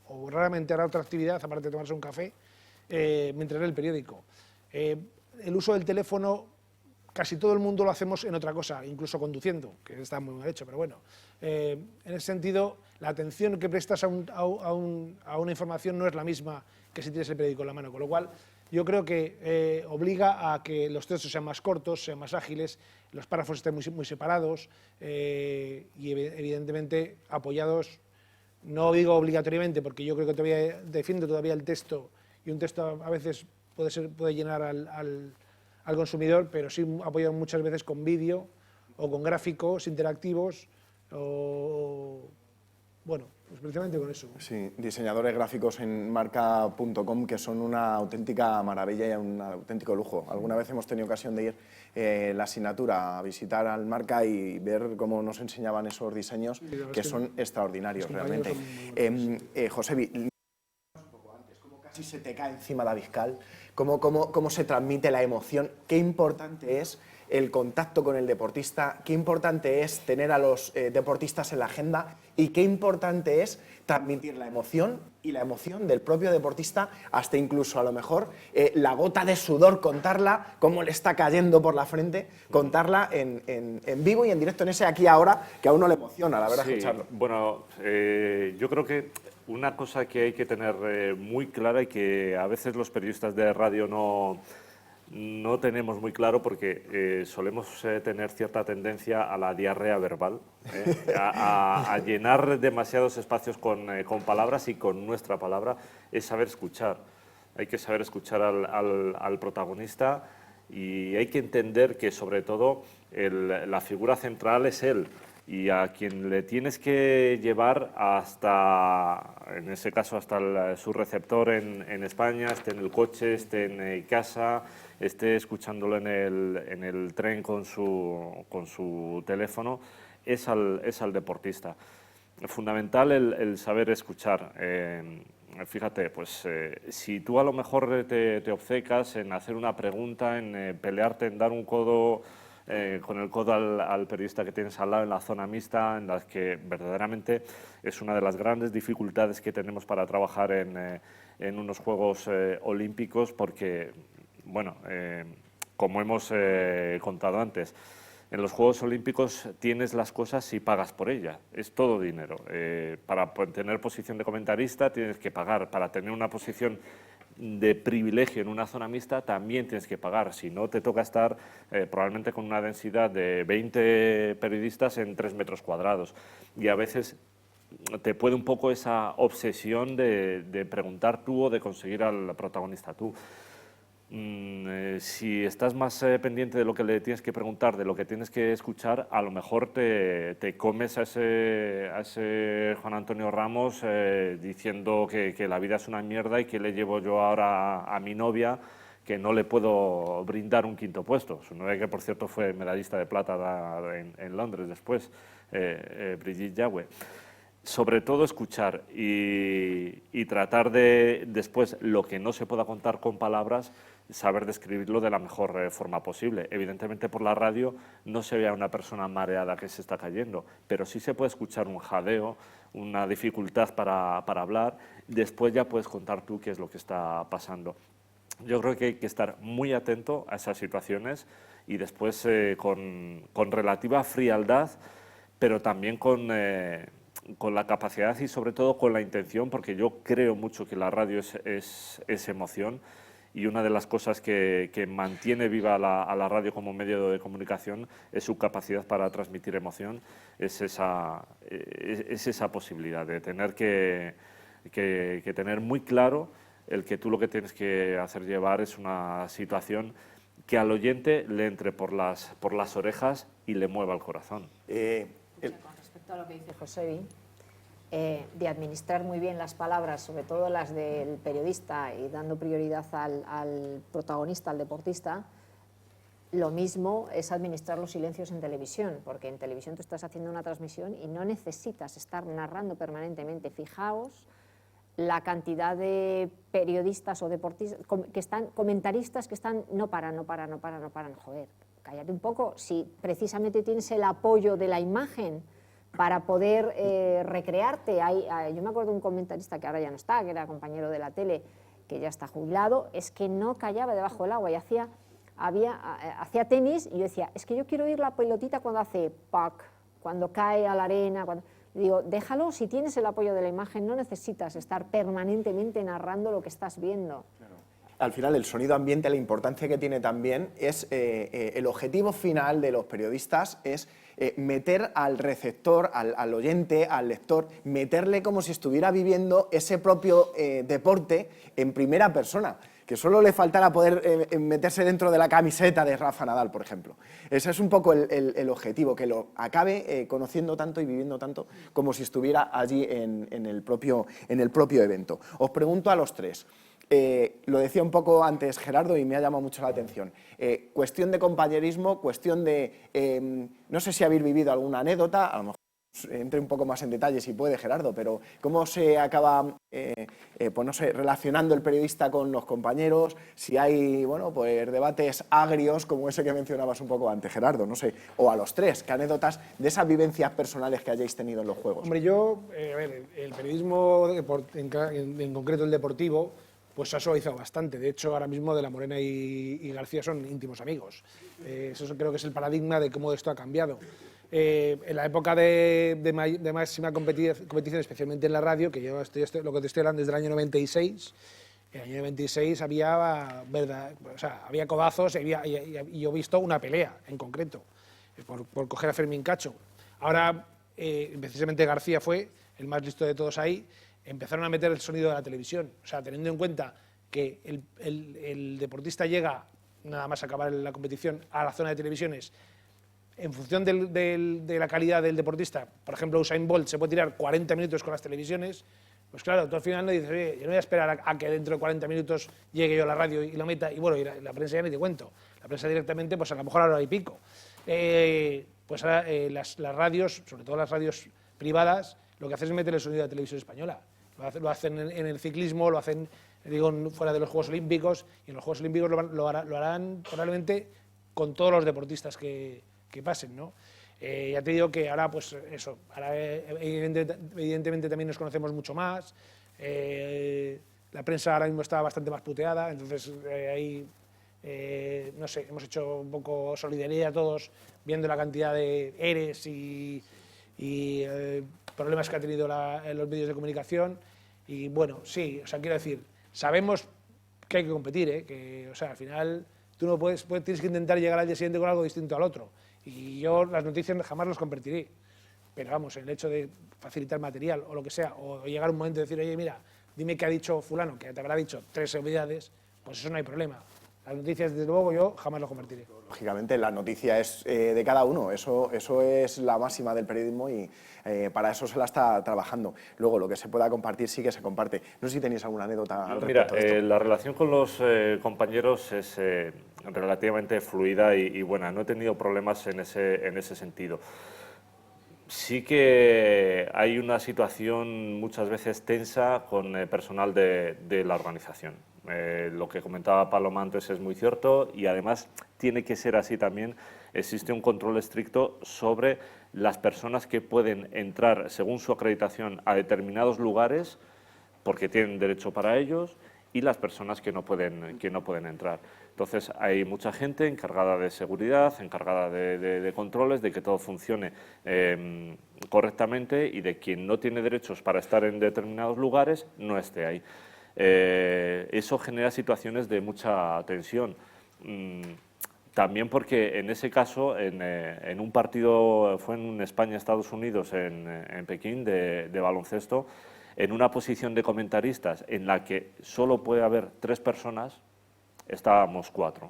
o raramente hará otra actividad, aparte de tomarse un café, mientras lee el periódico. El uso del teléfono, casi todo el mundo lo hacemos en otra cosa, incluso conduciendo, que está muy mal hecho, pero bueno. En ese sentido, la atención que prestas a una información no es la misma que si tienes el periódico en la mano, con lo cual yo creo que obliga a que los textos sean más cortos, sean más ágiles, los párrafos estén muy separados y evidentemente apoyados, no digo obligatoriamente, porque yo creo que defiendo todavía el texto, y un texto a veces puede llenar al consumidor, pero sí apoyado muchas veces con vídeo o con gráficos interactivos, bueno, pues precisamente con eso. Sí, diseñadores gráficos en marca.com que son una auténtica maravilla y un auténtico lujo. Alguna vez hemos tenido ocasión de ir la asignatura, a visitar al Marca y ver cómo nos enseñaban esos diseños que son extraordinarios realmente. Josebi, cómo casi se te cae encima la Abiscal, cómo se transmite la emoción, qué importante es el contacto con el deportista, qué importante es tener a los deportistas en la agenda y qué importante es transmitir la emoción y la emoción del propio deportista, hasta incluso a lo mejor la gota de sudor, contarla, cómo le está cayendo por la frente, contarla en vivo y en directo, en ese aquí ahora, que a uno le emociona, la verdad, Sí, escucharlo. bueno, yo creo que una cosa que hay que tener muy clara y que a veces los periodistas de radio no tenemos muy claro porque solemos tener cierta tendencia a la diarrea verbal, a llenar demasiados espacios con palabras y con nuestra palabra, es saber escuchar. Hay que saber escuchar al protagonista y hay que entender que sobre todo la figura central es él. Y a quien le tienes que llevar hasta, en ese caso, hasta su receptor en España, esté en el coche, esté en casa, esté escuchándolo en el tren con su teléfono, es al deportista. Fundamental el saber escuchar. Fíjate, pues si tú a lo mejor te obcecas en hacer una pregunta, en pelearte, en dar un codo con el codo al periodista que tienes al lado en la zona mixta, en las que verdaderamente es una de las grandes dificultades que tenemos para trabajar en unos Juegos Olímpicos, porque, bueno, como hemos contado antes, en los Juegos Olímpicos tienes las cosas y pagas por ellas, es todo dinero. Para tener posición de comentarista tienes que pagar, para tener una posición de privilegio en una zona mixta también tienes que pagar, si no te toca estar probablemente con una densidad de 20 periodistas en 3 metros cuadrados y a veces te puede un poco esa obsesión de preguntar tú o de conseguir al protagonista tú. Si estás más pendiente de lo que le tienes que preguntar, de lo que tienes que escuchar, a lo mejor te comes a ese Juan Antonio Ramos diciendo que la vida es una mierda y que le llevo yo ahora a mi novia, que no le puedo brindar un quinto puesto. Su novia, que por cierto fue medallista de plata en Londres después, Brigitte Yagüe. Sobre todo escuchar y tratar de, después, lo que no se pueda contar con palabras, saber describirlo de la mejor forma posible. Evidentemente por la radio no se ve a una persona mareada que se está cayendo, pero sí se puede escuchar un jadeo, una dificultad para hablar, después ya puedes contar tú qué es lo que está pasando. Yo creo que hay que estar muy atento a esas situaciones y después con relativa frialdad, pero también con la capacidad y sobre todo con la intención, porque yo creo mucho que la radio es emoción y una de las cosas que mantiene viva a la radio como medio de comunicación es su capacidad para transmitir emoción, es esa posibilidad de tener que tener muy claro el que tú lo que tienes que hacer llevar es una situación que al oyente le entre por las orejas y le mueva el corazón. Con respecto a lo que dice Josebi, de administrar muy bien las palabras, sobre todo las del periodista, y dando prioridad al protagonista, al deportista, lo mismo es administrar los silencios en televisión, porque en televisión tú estás haciendo una transmisión y no necesitas estar narrando permanentemente. Fijaos la cantidad de periodistas o deportistas, comentaristas que están, no paran, joder, cállate un poco, si precisamente tienes el apoyo de la imagen para poder recrearte. Yo me acuerdo de un comentarista que ahora ya no está, que era compañero de la tele, que ya está jubilado, es que no callaba debajo del agua y hacía tenis y yo decía, es que yo quiero oír la pelotita cuando hace pac, cuando cae a la arena, digo, déjalo, si tienes el apoyo de la imagen no necesitas estar permanentemente narrando lo que estás viendo. Claro. Al final, el sonido ambiente, la importancia que tiene también es el objetivo final de los periodistas es meter al receptor, al oyente, al lector, meterle como si estuviera viviendo ese propio deporte en primera persona, que solo le faltara poder meterse dentro de la camiseta de Rafa Nadal, por ejemplo. Ese es un poco el objetivo, que lo acabe conociendo tanto y viviendo tanto como si estuviera allí en el propio evento. Os pregunto a los tres, lo decía un poco antes Gerardo y me ha llamado mucho la atención. Cuestión de compañerismo, cuestión de, no sé si habéis vivido alguna anécdota, a lo mejor entre un poco más en detalle si puede Gerardo, pero cómo se acaba pues no sé, relacionando el periodista con los compañeros, si hay bueno, pues debates agrios como ese que mencionabas un poco antes Gerardo, no sé, o a los tres, qué anécdotas de esas vivencias personales que hayáis tenido en los juegos. Hombre, yo, a ver, el periodismo, en concreto el deportivo, pues se ha suavizado bastante. De hecho, ahora mismo De la Morena y García son íntimos amigos. Eso creo que es el paradigma de cómo esto ha cambiado. En la época de máxima competición, especialmente en la radio, que yo lo que te estoy hablando desde el año 96, en el año 96 había, había codazos y yo he visto una pelea en concreto, por coger a Fermín Cacho. Ahora, precisamente García fue el más listo de todos ahí, empezaron a meter el sonido de la televisión. O sea, teniendo en cuenta que el deportista llega, nada más acabar la competición, a la zona de televisiones, en función de la calidad del deportista, por ejemplo, Usain Bolt se puede tirar 40 minutos con las televisiones, pues claro, tú al final no dices, oye, yo no voy a esperar a que dentro de 40 minutos llegue yo a la radio y lo meta, y bueno, y la prensa ya ni te cuento. La prensa directamente, pues a lo mejor a la hora y pico. Pues ahora las radios, sobre todo las radios privadas, lo que hacen es meter el sonido de la televisión española. Lo hacen en el ciclismo, lo hacen, digo, fuera de los Juegos Olímpicos, y en los Juegos Olímpicos lo harán probablemente con todos los deportistas que pasen, ¿no? Ya te digo que ahora, pues eso, ahora evidentemente también nos conocemos mucho más, la prensa ahora mismo está bastante más puteada, entonces ahí, no sé, hemos hecho un poco solidaridad todos, viendo la cantidad de ERES y problemas que ha tenido los medios de comunicación, y bueno, sí, o sea, quiero decir, sabemos que hay que competir, que, o sea, al final tú no tienes que intentar llegar al día siguiente con algo distinto al otro. Y yo las noticias jamás los convertiré. Pero vamos, el hecho de facilitar material o lo que sea, o llegar un momento de decir, oye, mira, dime qué ha dicho fulano, que te habrá dicho 3 obviedades, pues eso no hay problema. Las noticias, desde luego, yo jamás lo convertiré. Lógicamente, la noticia es de cada uno, eso es la máxima del periodismo y para eso se la está trabajando. Luego, lo que se pueda compartir sí que se comparte. No sé si tenéis alguna anécdota al respecto de esto. La relación con los compañeros es relativamente fluida y buena. No he tenido problemas en ese sentido. Sí que hay una situación muchas veces tensa con personal de la organización. Lo que comentaba Paloma antes es muy cierto y además tiene que ser así también. Existe un control estricto sobre las personas que pueden entrar según su acreditación a determinados lugares porque tienen derecho para ellos y las personas que no pueden entrar. Entonces hay mucha gente encargada de seguridad, encargada de controles, de que todo funcione correctamente y de quien no tiene derechos para estar en determinados lugares no esté ahí. Eso genera situaciones de mucha tensión. También porque en ese caso, en un partido, fue en España-Estados Unidos, en Pekín, de baloncesto, en una posición de comentaristas en la que solo puede haber 3 personas, estábamos 4.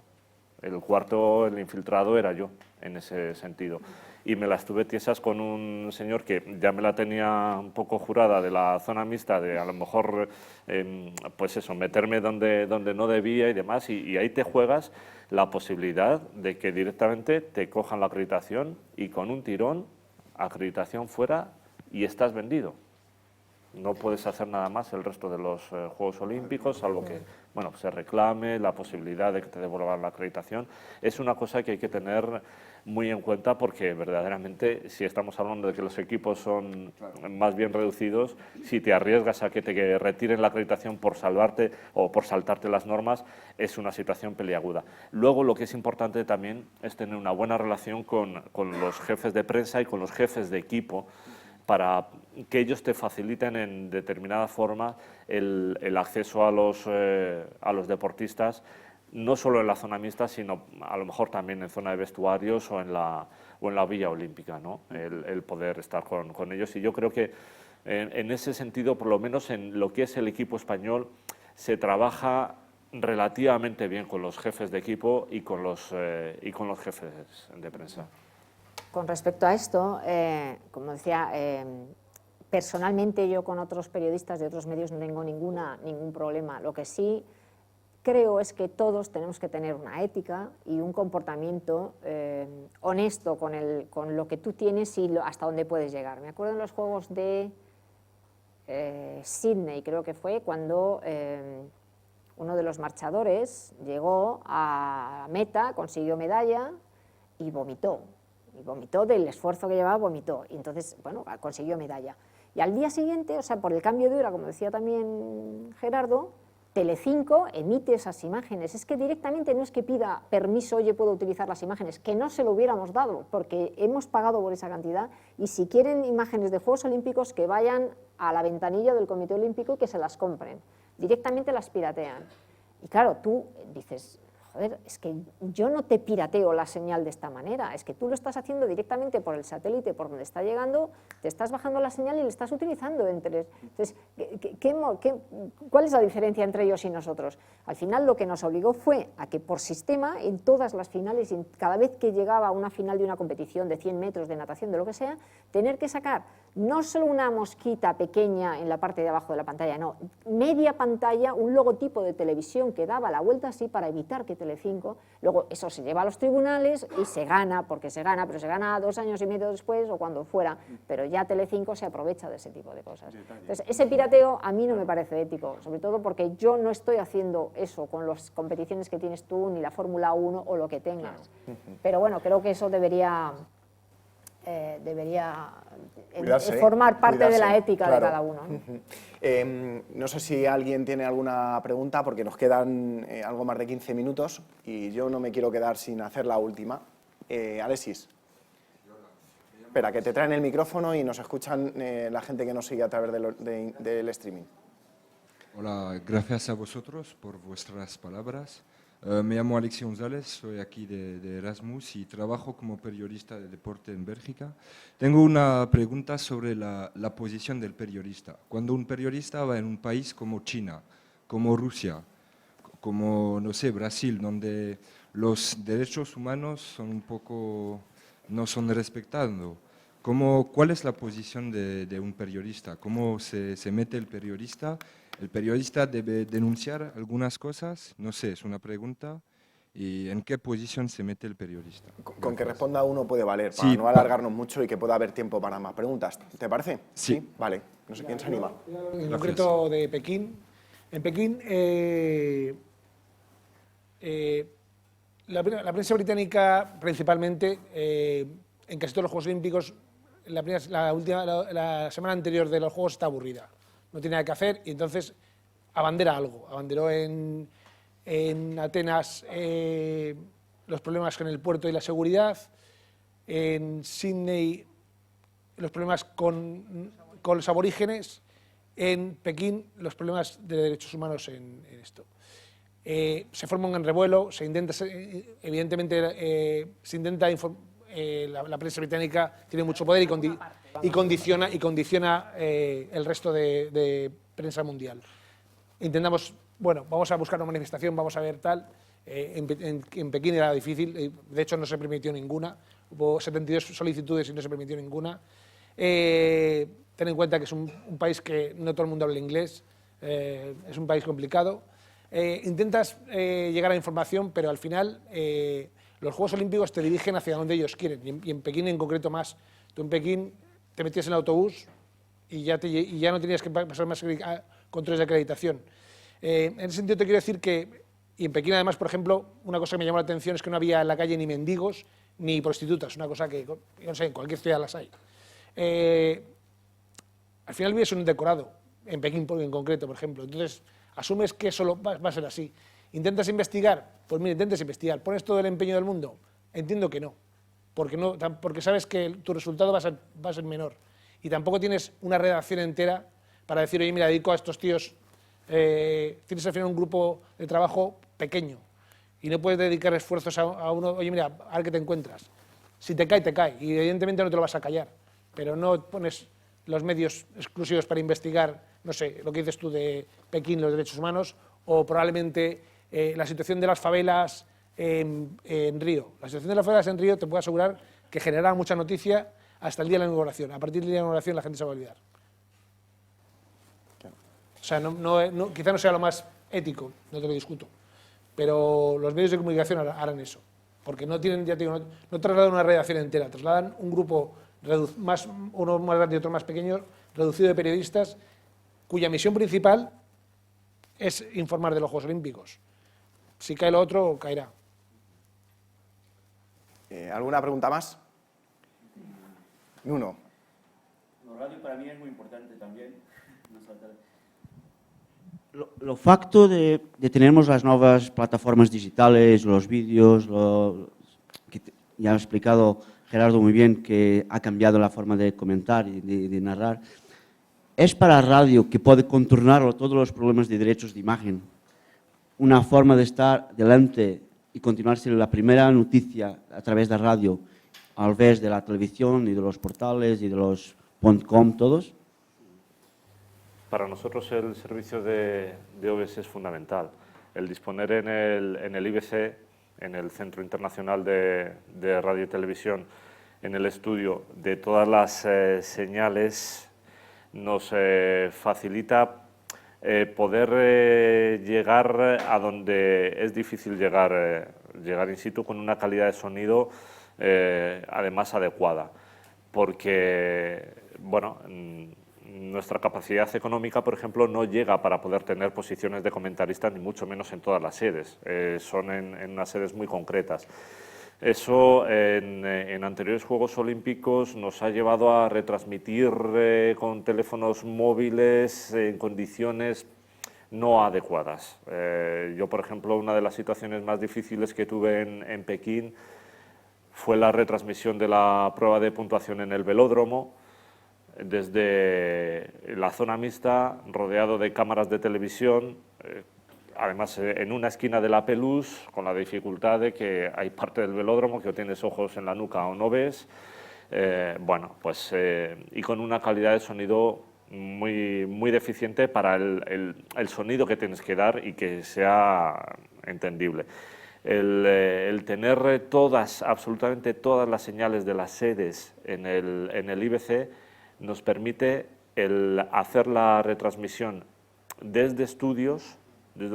El cuarto, el infiltrado, era yo, en ese sentido. Y me las tuve tiesas con un señor que ya me la tenía un poco jurada de la zona mixta, de a lo mejor, pues eso, meterme donde no debía y demás, y ahí te juegas la posibilidad de que directamente te cojan la acreditación y con un tirón, acreditación fuera y estás vendido. No puedes hacer nada más el resto de los Juegos Olímpicos, salvo que bueno, se reclame la posibilidad de que te devuelvan la acreditación. Es una cosa que hay que tener muy en cuenta porque verdaderamente, si estamos hablando de que los equipos son más bien reducidos, si te arriesgas a que te retiren la acreditación por salvarte o por saltarte las normas, es una situación peliaguda. Luego, lo que es importante también es tener una buena relación con los jefes de prensa y con los jefes de equipo, para que ellos te faciliten en determinada forma el acceso a los deportistas, no solo en la zona mixta, sino a lo mejor también en zona de vestuarios o en la Villa Olímpica, ¿no? El poder estar con ellos. Y yo creo que en ese sentido, por lo menos en lo que es el equipo español, se trabaja relativamente bien con los jefes de equipo y con los jefes de prensa. Con respecto a esto, como decía, Personalmente yo con otros periodistas de otros medios no tengo ningún problema. Lo que sí creo es que todos tenemos que tener una ética y un comportamiento honesto con lo que tú tienes y hasta dónde puedes llegar. Me acuerdo en los Juegos de Sydney, creo que fue, cuando uno de los marchadores llegó a meta, consiguió medalla y vomitó. Y vomitó del esfuerzo que llevaba, vomitó. Y entonces, bueno, consiguió medalla. Y al día siguiente, o sea, por el cambio de hora, como decía también Gerardo, Telecinco emite esas imágenes. Es que directamente no es que pida permiso, oye, puedo utilizar las imágenes, que no se lo hubiéramos dado, porque hemos pagado por esa cantidad, y si quieren imágenes de Juegos Olímpicos, que vayan a la ventanilla del Comité Olímpico y que se las compren. Directamente las piratean. Y claro, tú dices, joder, es que yo no te pirateo la señal de esta manera, es que tú lo estás haciendo directamente por el satélite, por donde está llegando, te estás bajando la señal y la estás utilizando entre... Entonces, ¿cuál es la diferencia entre ellos y nosotros? Al final lo que nos obligó fue a que por sistema, en todas las finales, y cada vez que llegaba a una final de una competición de 100 metros, de natación, de lo que sea, tener que sacar no solo una mosquita pequeña en la parte de abajo de la pantalla, no, media pantalla, un logotipo de televisión que daba la vuelta así para evitar que Telecinco, luego eso se lleva a los tribunales y se gana, porque se gana, pero se gana 2 años y medio después o cuando fuera, pero ya Telecinco se aprovecha de ese tipo de cosas. Entonces, ese pirateo a mí no me parece ético, sobre todo porque yo no estoy haciendo eso con las competiciones que tienes tú, ni la Fórmula 1 o lo que tengas. Pero bueno, creo que eso debería formar parte de la ética de cada uno, ¿no? No sé si alguien tiene alguna pregunta, porque nos quedan algo más de 15 minutos y yo no me quiero quedar sin hacer la última. Alexis. Espera, que te traen el micrófono y nos escuchan la gente que nos sigue a través del streaming. Hola, gracias a vosotros por vuestras palabras. Me llamo Alexis González, soy aquí de Erasmus y trabajo como periodista de deporte en Bélgica. Tengo una pregunta sobre la posición del periodista. Cuando un periodista va en un país como China, como Rusia, como, no sé, Brasil, donde los derechos humanos son un poco, no son respetados, ¿cuál es la posición de un periodista? ¿Cómo se mete el periodista? ¿El periodista debe denunciar algunas cosas? No sé, es una pregunta. ¿Y en qué posición se mete el periodista? Con que responda uno puede valer, para no alargarnos mucho y que pueda haber tiempo para más preguntas. ¿Te parece? Sí. Vale, no sé quién se anima. En concreto de Pekín. En Pekín, la prensa británica, principalmente, en casi todos los Juegos Olímpicos, la semana anterior de los Juegos está aburrida. No tiene nada que hacer y entonces abandera algo. Abanderó en Atenas los problemas con el puerto y la seguridad, en Sydney los problemas con los aborígenes, en Pekín los problemas de derechos humanos en esto. Se forma un gran revuelo, evidentemente se intenta la prensa británica tiene mucho poder y condiciona el resto de prensa mundial. Intentamos, bueno, vamos a buscar una manifestación, vamos a ver tal. En Pekín era difícil, de hecho no se permitió ninguna. Hubo 72 solicitudes y no se permitió ninguna. Ten en cuenta que es un país que no todo el mundo habla inglés, es un país complicado. Intentas llegar a la información, pero al final los Juegos Olímpicos te dirigen hacia donde ellos quieren, y en Pekín en concreto más. Tú en Pekín te metías en el autobús y ya no tenías que pasar más controles de acreditación. En ese sentido te quiero decir que, y en Pekín además, por ejemplo, una cosa que me llamó la atención es que no había en la calle ni mendigos ni prostitutas, una cosa que, no sé, en cualquier ciudad las hay. Al final vives en un decorado, en Pekín en concreto, por ejemplo. Entonces, asumes que eso va a ser así. ¿Intentas investigar? Pues mira, intentes investigar. ¿Pones todo el empeño del mundo? Entiendo que no, porque sabes que tu resultado va a ser menor. Y tampoco tienes una redacción entera para decir, oye, mira, dedico a estos tíos. Tienes al final un grupo de trabajo pequeño y no puedes dedicar esfuerzos a uno, oye, mira, a ver qué te encuentras. Si te cae, te cae. Y evidentemente no te lo vas a callar, pero no pones los medios exclusivos para investigar, no sé, lo que dices tú de Pekín, los derechos humanos, o probablemente la situación de las favelas en Río. La situación de las favelas en Río te puedo asegurar que generará mucha noticia hasta el día de la inauguración. A partir del día de la inauguración la gente se va a olvidar. O sea, quizá no sea lo más ético, no te lo discuto, pero los medios de comunicación harán eso, porque no tienen, ya te digo, no trasladan una redacción entera, trasladan un grupo, uno más grande y otro más pequeño, reducido de periodistas, cuya misión principal es informar de los Juegos Olímpicos. Si cae lo otro, caerá. ¿Alguna pregunta más? Nuno. La radio para mí es muy importante también. Lo facto de tenernos las nuevas plataformas digitales, los vídeos, que ya ha explicado Gerardo muy bien que ha cambiado la forma de comentar y de narrar, es para la radio, que puede contornar todos los problemas de derechos de imagen, una forma de estar delante y continuar siendo la primera noticia a través de la radio, al vez de la televisión y de los portales y de los .com todos. Para nosotros el servicio de OBS es fundamental. El disponer en el IBC, en el Centro Internacional de Radio y Televisión, en el estudio, de todas las señales, nos facilita poder llegar a donde es difícil llegar in situ con una calidad de sonido además adecuada. Porque, bueno, nuestra capacidad económica, por ejemplo, no llega para poder tener posiciones de comentaristas, ni mucho menos en todas las sedes. Son en unas sedes muy concretas. Eso en anteriores Juegos Olímpicos nos ha llevado a retransmitir con teléfonos móviles en condiciones no adecuadas. Yo, por ejemplo, una de las situaciones más difíciles que tuve en Pekín fue la retransmisión de la prueba de puntuación en el velódromo, desde la zona mixta, rodeado de cámaras de televisión, además en una esquina de la Pelouse, con la dificultad de que hay parte del velódromo que o tienes ojos en la nuca o no ves, y con una calidad de sonido muy deficiente para el sonido que tienes que dar y que sea entendible. El tener absolutamente todas las señales de las sedes en el IBC nos permite hacer la retransmisión desde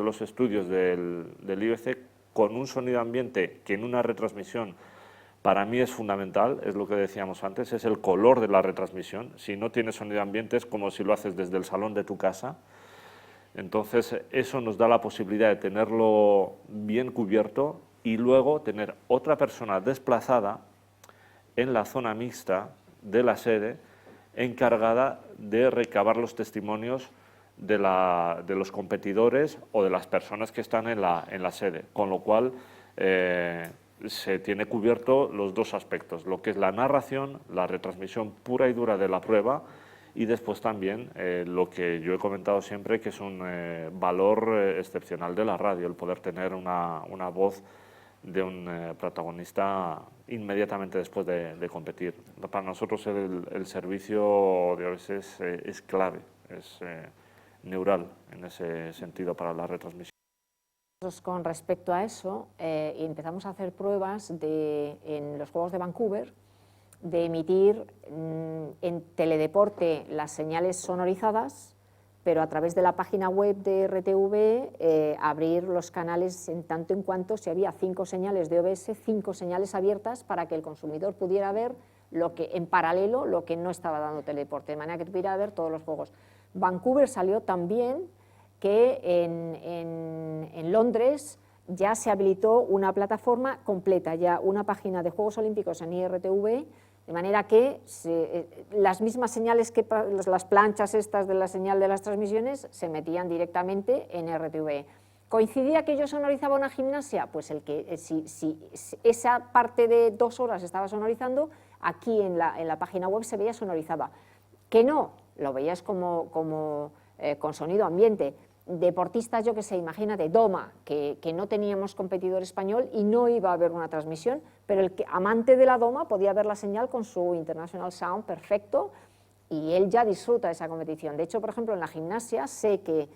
los estudios del IBC, con un sonido ambiente que en una retransmisión para mí es fundamental, es lo que decíamos antes, es el color de la retransmisión. Si no tienes sonido ambiente es como si lo haces desde el salón de tu casa. Entonces eso nos da la posibilidad de tenerlo bien cubierto y luego tener otra persona desplazada en la zona mixta de la sede encargada de recabar los testimonios de los competidores o de las personas que están en la sede, con lo cual se tiene cubierto los dos aspectos, lo que es la narración, la retransmisión pura y dura de la prueba, y después también lo que yo he comentado siempre, que es un valor excepcional de la radio, el poder tener una voz de un protagonista inmediatamente después de competir. Para nosotros el servicio de OBS es clave, es neural en ese sentido para la retransmisión. Con respecto a eso, empezamos a hacer pruebas en los Juegos de Vancouver de emitir en teledeporte las señales sonorizadas, pero a través de la página web de RTV abrir los canales en tanto en cuanto si había 5 señales de OBS, 5 señales abiertas para que el consumidor pudiera ver en paralelo lo que no estaba dando teledeporte, de manera que pudiera ver todos los juegos. Vancouver salió también que en Londres ya se habilitó una plataforma completa, ya una página de Juegos Olímpicos en IRTV, de manera que las mismas señales que las planchas estas de la señal de las transmisiones se metían directamente en RTV. ¿Coincidía que yo sonorizaba una gimnasia? Pues si esa parte de 2 horas estaba sonorizando, aquí en la página web se veía sonorizada. Que no, lo veías con sonido ambiente. Deportistas, yo que sé, imagínate, Doma, que no teníamos competidor español y no iba a haber una transmisión, pero el amante de la Doma podía ver la señal con su International Sound perfecto y él ya disfruta de esa competición. De hecho, por ejemplo, en la gimnasia sé que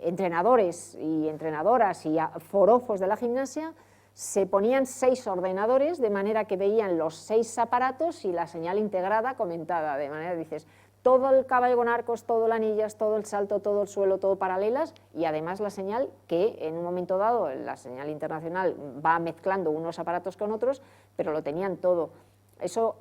entrenadores y entrenadoras y forofos de la gimnasia se ponían 6 ordenadores de manera que veían los 6 aparatos y la señal integrada comentada, de manera que dices, todo el caballo con arcos, todo el anillas, todo el salto, todo el suelo, todo paralelas, y además la señal que en un momento dado, la señal internacional va mezclando unos aparatos con otros, pero lo tenían todo. Eso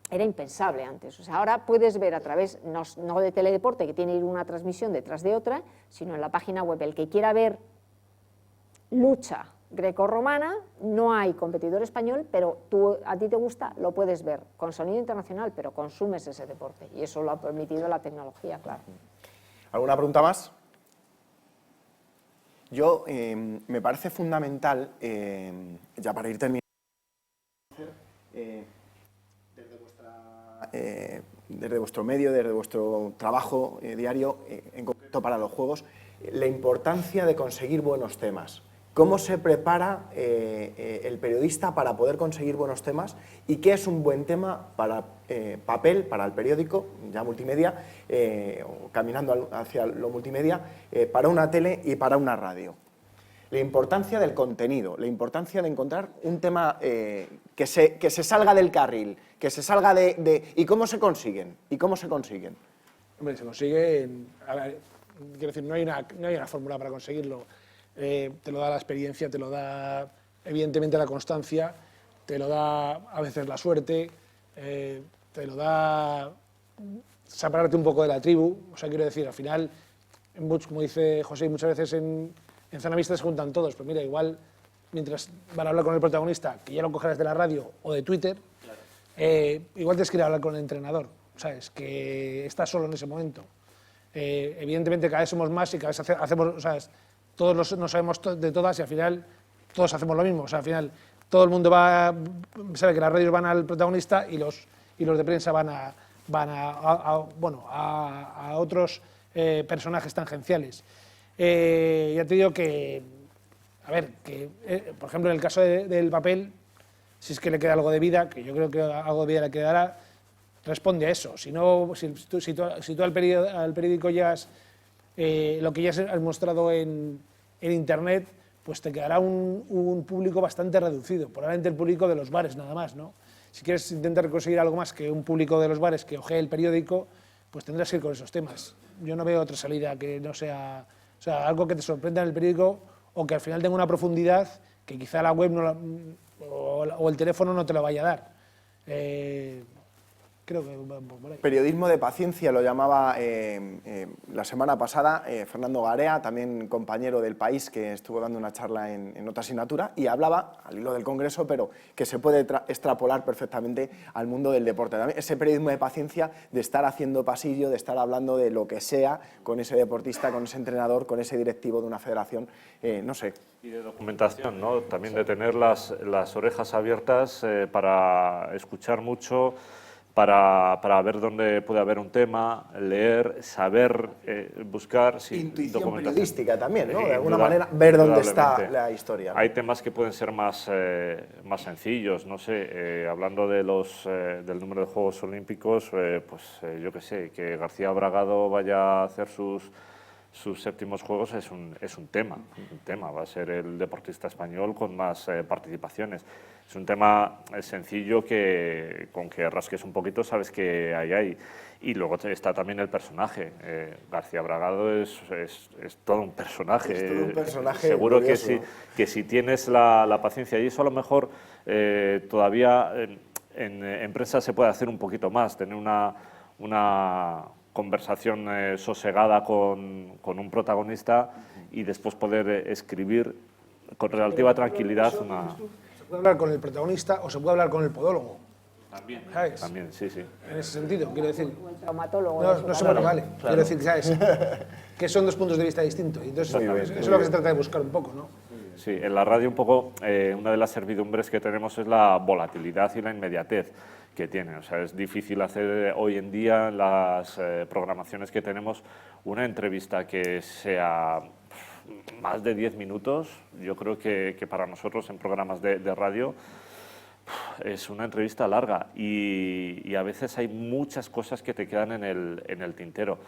era impensable antes. O sea, ahora puedes ver a través, no de Teledeporte, que tiene una transmisión detrás de otra, sino en la página web. El que quiera ver lucha grecorromana, no hay competidor español, pero a ti te gusta, lo puedes ver con sonido internacional, pero consumes ese deporte, y eso lo ha permitido la tecnología, claro. ¿Alguna pregunta más? Yo, me parece fundamental, ya para ir terminando, desde vuestro medio, desde vuestro trabajo diario, en concreto para los juegos, la importancia de conseguir buenos temas. ¿Cómo se prepara el periodista para poder conseguir buenos temas? ¿Y qué es un buen tema para papel, para el periódico, ya multimedia, o caminando hacia lo multimedia, para una tele y para una radio? La importancia del contenido, la importancia de encontrar un tema que se salga del carril, que se salga ¿Y cómo se consiguen? ¿Y cómo se consiguen? Hombre, se consigue, quiero decir, no hay una fórmula para conseguirlo. Te lo da la experiencia, te lo da evidentemente la constancia, te lo da a veces la suerte, te lo da separarte un poco de la tribu. O sea, quiero decir, al final, como dice José, muchas veces en Zona Mixta se juntan todos, pero mira, igual mientras van a hablar con el protagonista, que ya lo cogerás de la radio o de Twitter, igual tienes que ir a hablar con el entrenador, ¿sabes? Que estás solo en ese momento. Evidentemente cada vez somos más y cada vez hacemos, ¿sabes? Todos nos sabemos de todas y al final todos hacemos lo mismo. O sea, al final todo el mundo sabe que las radios van al protagonista y los de prensa van a otros personajes tangenciales. Ya te digo que, a ver, por ejemplo, en el caso del papel, si es que le queda algo de vida, que yo creo que algo de vida le quedará, responde a eso. Si tú al periódico llegas lo que ya has mostrado en Internet, pues te quedará un público bastante reducido, probablemente el público de los bares nada más, ¿no? Si quieres intentar conseguir algo más que un público de los bares que ojee el periódico, pues tendrás que ir con esos temas. Yo no veo otra salida que no sea, o sea, algo que te sorprenda en el periódico o que al final tenga una profundidad que quizá la web o el teléfono no te lo vaya a dar. Creo que por ahí. Periodismo de paciencia lo llamaba la semana pasada Fernando Garea, también compañero del País, que estuvo dando una charla en otra asignatura y hablaba, al hilo del Congreso, pero que se puede extrapolar perfectamente al mundo del deporte. También ese periodismo de paciencia, de estar haciendo pasillo, de estar hablando de lo que sea con ese deportista, con ese entrenador, con ese directivo de una federación, no sé. Y de documentación, ¿no? También de tener las orejas abiertas para escuchar mucho, para ver dónde puede haber un tema, leer, saber, buscar. Sí, intuición periodística también, ¿no? De alguna manera, ver dónde está la historia, ¿no? Hay temas que pueden ser más sencillos, no sé, hablando de del número de Juegos Olímpicos, yo qué sé, que García Bragado vaya a hacer sus séptimos Juegos es un tema, va a ser el deportista español con más participaciones. Es un tema sencillo que con que rasques un poquito sabes que hay. Y luego está también el personaje. García Bragado es todo un personaje. Es todo un personaje Seguro curioso, que si tienes la paciencia, y eso a lo mejor todavía en prensa se puede hacer un poquito más, tener una conversación sosegada con un protagonista y después poder escribir con relativa tranquilidad una... Se puede hablar con el protagonista o se puede hablar con el podólogo. También, ¿sabes? también, sí. En ese sentido, quiero decir. O el traumatólogo. No se vale. Claro. Quiero decir, ¿sabes? Que son dos puntos de vista distintos. Entonces, eso es lo que se trata de buscar un poco, ¿no? Sí, en la radio un poco, una de las servidumbres que tenemos es la volatilidad y la inmediatez que tiene. O sea, es difícil hacer hoy en día en las programaciones que tenemos una entrevista que sea más de 10 minutos. Yo creo que para nosotros en programas de radio es una entrevista larga y a veces hay muchas cosas que te quedan en el tintero.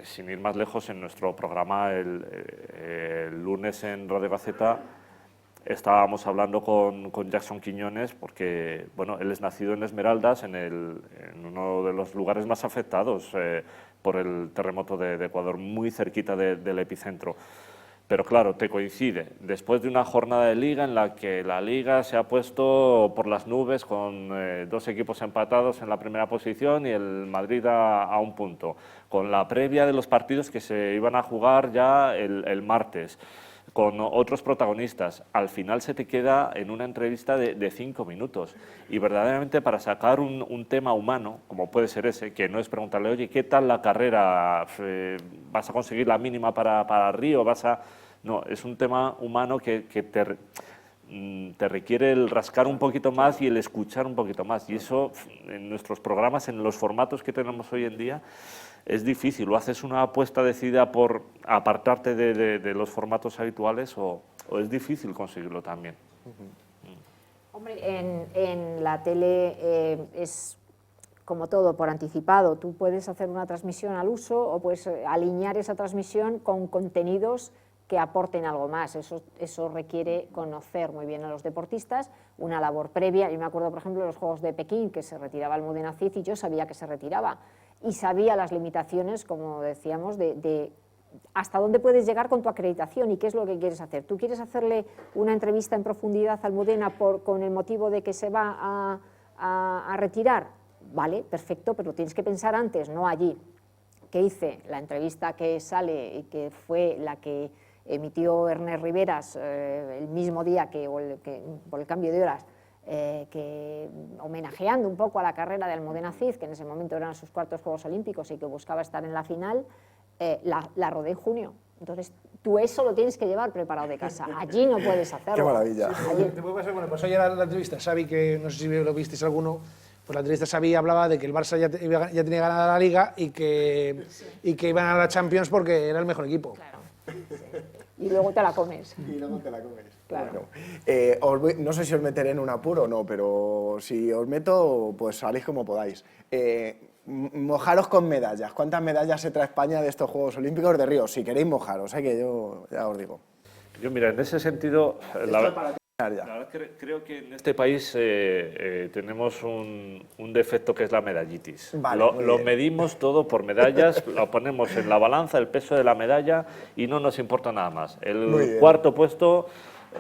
Sin ir más lejos, en nuestro programa el lunes en Radio Gaceta estábamos hablando con Jackson Quiñones, porque bueno, él es nacido en Esmeraldas, en uno de los lugares más afectados por el terremoto de Ecuador, muy cerquita del epicentro. Pero claro, te coincide, después de una jornada de liga en la que la liga se ha puesto por las nubes con 2 equipos empatados en la primera posición y el Madrid a 1 punto, con la previa de los partidos que se iban a jugar ya el martes, con otros protagonistas, al final se te queda en una entrevista de 5 minutos. Y verdaderamente para sacar un tema humano, como puede ser ese, que no es preguntarle, oye, ¿qué tal la carrera? ¿Vas a conseguir la mínima para Río? No, es un tema humano que te requiere el rascar un poquito más y el escuchar un poquito más. Y eso en nuestros programas, en los formatos que tenemos hoy en día, es difícil. O haces una apuesta decidida por apartarte de los formatos habituales o es difícil conseguirlo también. Hombre, en la tele es como todo, por anticipado. Tú puedes hacer una transmisión al uso o puedes alinear esa transmisión con contenidos que aporten algo más. Eso requiere conocer muy bien a los deportistas, una labor previa. Yo me acuerdo, por ejemplo, de los Juegos de Pekín, que se retiraba Almudena Cid y yo sabía que se retiraba. Y sabía las limitaciones, como decíamos, de hasta dónde puedes llegar con tu acreditación y qué es lo que quieres hacer. ¿Tú quieres hacerle una entrevista en profundidad a Almudena con el motivo de que se va a retirar? Vale, perfecto, pero tienes que pensar antes, no allí. ¿Qué hice? La entrevista que sale y que fue la que emitió Ernest Riveras el mismo día por el cambio de horas, que homenajeando un poco a la carrera de Almudena Cid, que en ese momento eran sus 4º Juegos Olímpicos y que buscaba estar en la final, la rodé en junio. Entonces, tú eso lo tienes que llevar preparado de casa. Allí no puedes hacerlo. Qué maravilla. Sí, te puede pasar, bueno, pues hoy era la entrevista, Xavi, que no sé si lo visteis alguno, pues la entrevista Xavi hablaba de que el Barça ya tenía ganada la Liga y que iban a la Champions porque era el mejor equipo. Claro. Sí. Y luego te la comes. Y luego te la comes. Claro. Bueno, no sé si os meteré en un apuro o no, pero si os meto, pues salís como podáis. Mojaros con medallas. ¿Cuántas medallas se trae España de estos Juegos Olímpicos de Río? Si queréis mojaros, que yo ya os digo. Yo, mira, en ese sentido, la para terminar ya. verdad creo que en este país tenemos un defecto que es la medallitis. Vale, muy Lo bien. medimos todo por medallas, lo ponemos en la balanza, el peso de la medalla y no nos importa nada más. Muy El bien. 4º puesto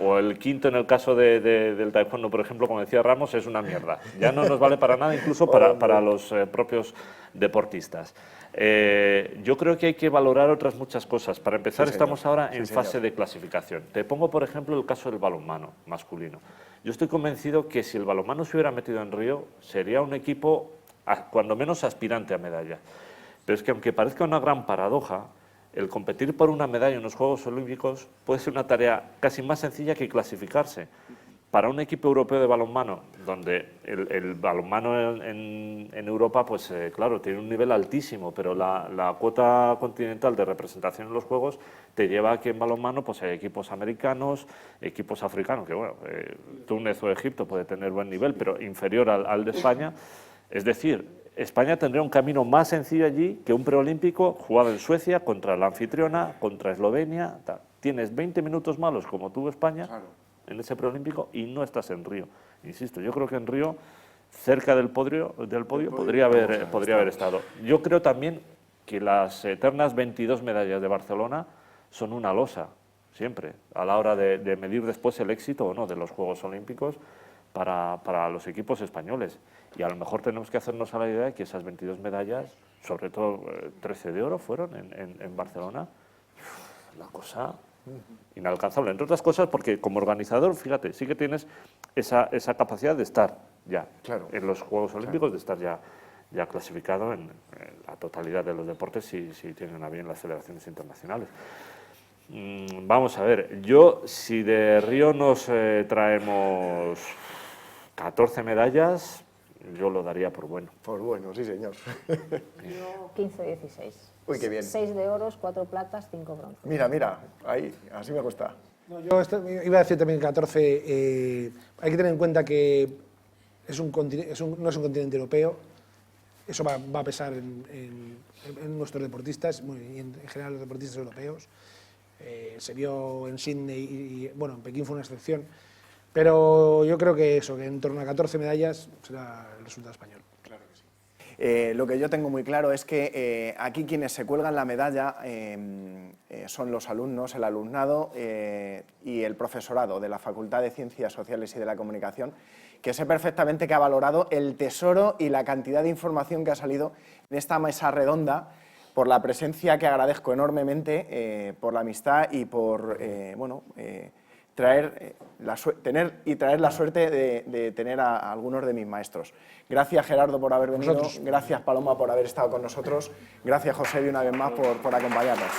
o el 5º en el caso del taekwondo, por ejemplo, como decía Ramos, es una mierda. Ya no nos vale para nada, incluso para los propios deportistas. Yo creo que hay que valorar otras muchas cosas. Para empezar, Sí, señor. estamos ahora en Sí, fase señor. de clasificación. Te pongo, por ejemplo, el caso del balonmano masculino. Yo estoy convencido que si el balonmano se hubiera metido en Río, sería un equipo, cuando menos, aspirante a medalla. Pero es que, aunque parezca una gran paradoja, el competir por una medalla en los Juegos Olímpicos puede ser una tarea casi más sencilla que clasificarse. Para un equipo europeo de balonmano, donde el balonmano en Europa, pues claro, tiene un nivel altísimo, pero la cuota continental de representación en los Juegos te lleva a que en balonmano pues hay equipos americanos, equipos africanos, que bueno, Túnez o Egipto puede tener buen nivel, pero inferior al de España. Es decir, España tendría un camino más sencillo allí que un preolímpico jugado en Suecia contra la anfitriona, contra Eslovenia. Tienes 20 minutos malos como tuvo España. Claro. En ese preolímpico y no estás en Río. Insisto, yo creo que en Río, cerca del podio podría haber estado. Yo creo también que las eternas 22 medallas de Barcelona son una losa, siempre, a la hora de medir después el éxito o no de los Juegos Olímpicos para los equipos españoles. Y a lo mejor tenemos que hacernos a la idea de que esas 22 medallas, sobre todo 13 de oro fueron en Barcelona, la cosa inalcanzable, entre otras cosas porque como organizador, fíjate, sí que tienes esa capacidad de estar ya en los Juegos Olímpicos, de estar ya clasificado en la totalidad de los deportes si tienen a bien las federaciones internacionales. Vamos a ver, si de Río nos traemos 14 medallas, yo lo daría por bueno. Pues bueno, sí señor. Yo 15-16. Uy, qué bien. 6 de oros, 4 platas, 5 bronces. Mira, ahí, así me gusta. No, yo iba a decir también 14, hay que tener en cuenta que no es un continente europeo, eso va a pesar en nuestros deportistas y en general los deportistas europeos. Se vio en Sydney y, bueno, en Pekín fue una excepción. Pero yo creo que eso, que en torno a 14 medallas será el resultado español. Claro que sí. Lo que yo tengo muy claro es que aquí quienes se cuelgan la medalla son los alumnos, el alumnado y el profesorado de la Facultad de Ciencias Sociales y de la Comunicación, que sé perfectamente que ha valorado el tesoro y la cantidad de información que ha salido en esta mesa redonda, por la presencia que agradezco enormemente, por la amistad y por traer la suerte de tener a algunos de mis maestros. Gracias, Gerardo, por haber venido. Gracias, Paloma, por haber estado con nosotros. Gracias, José, una vez más por acompañarnos.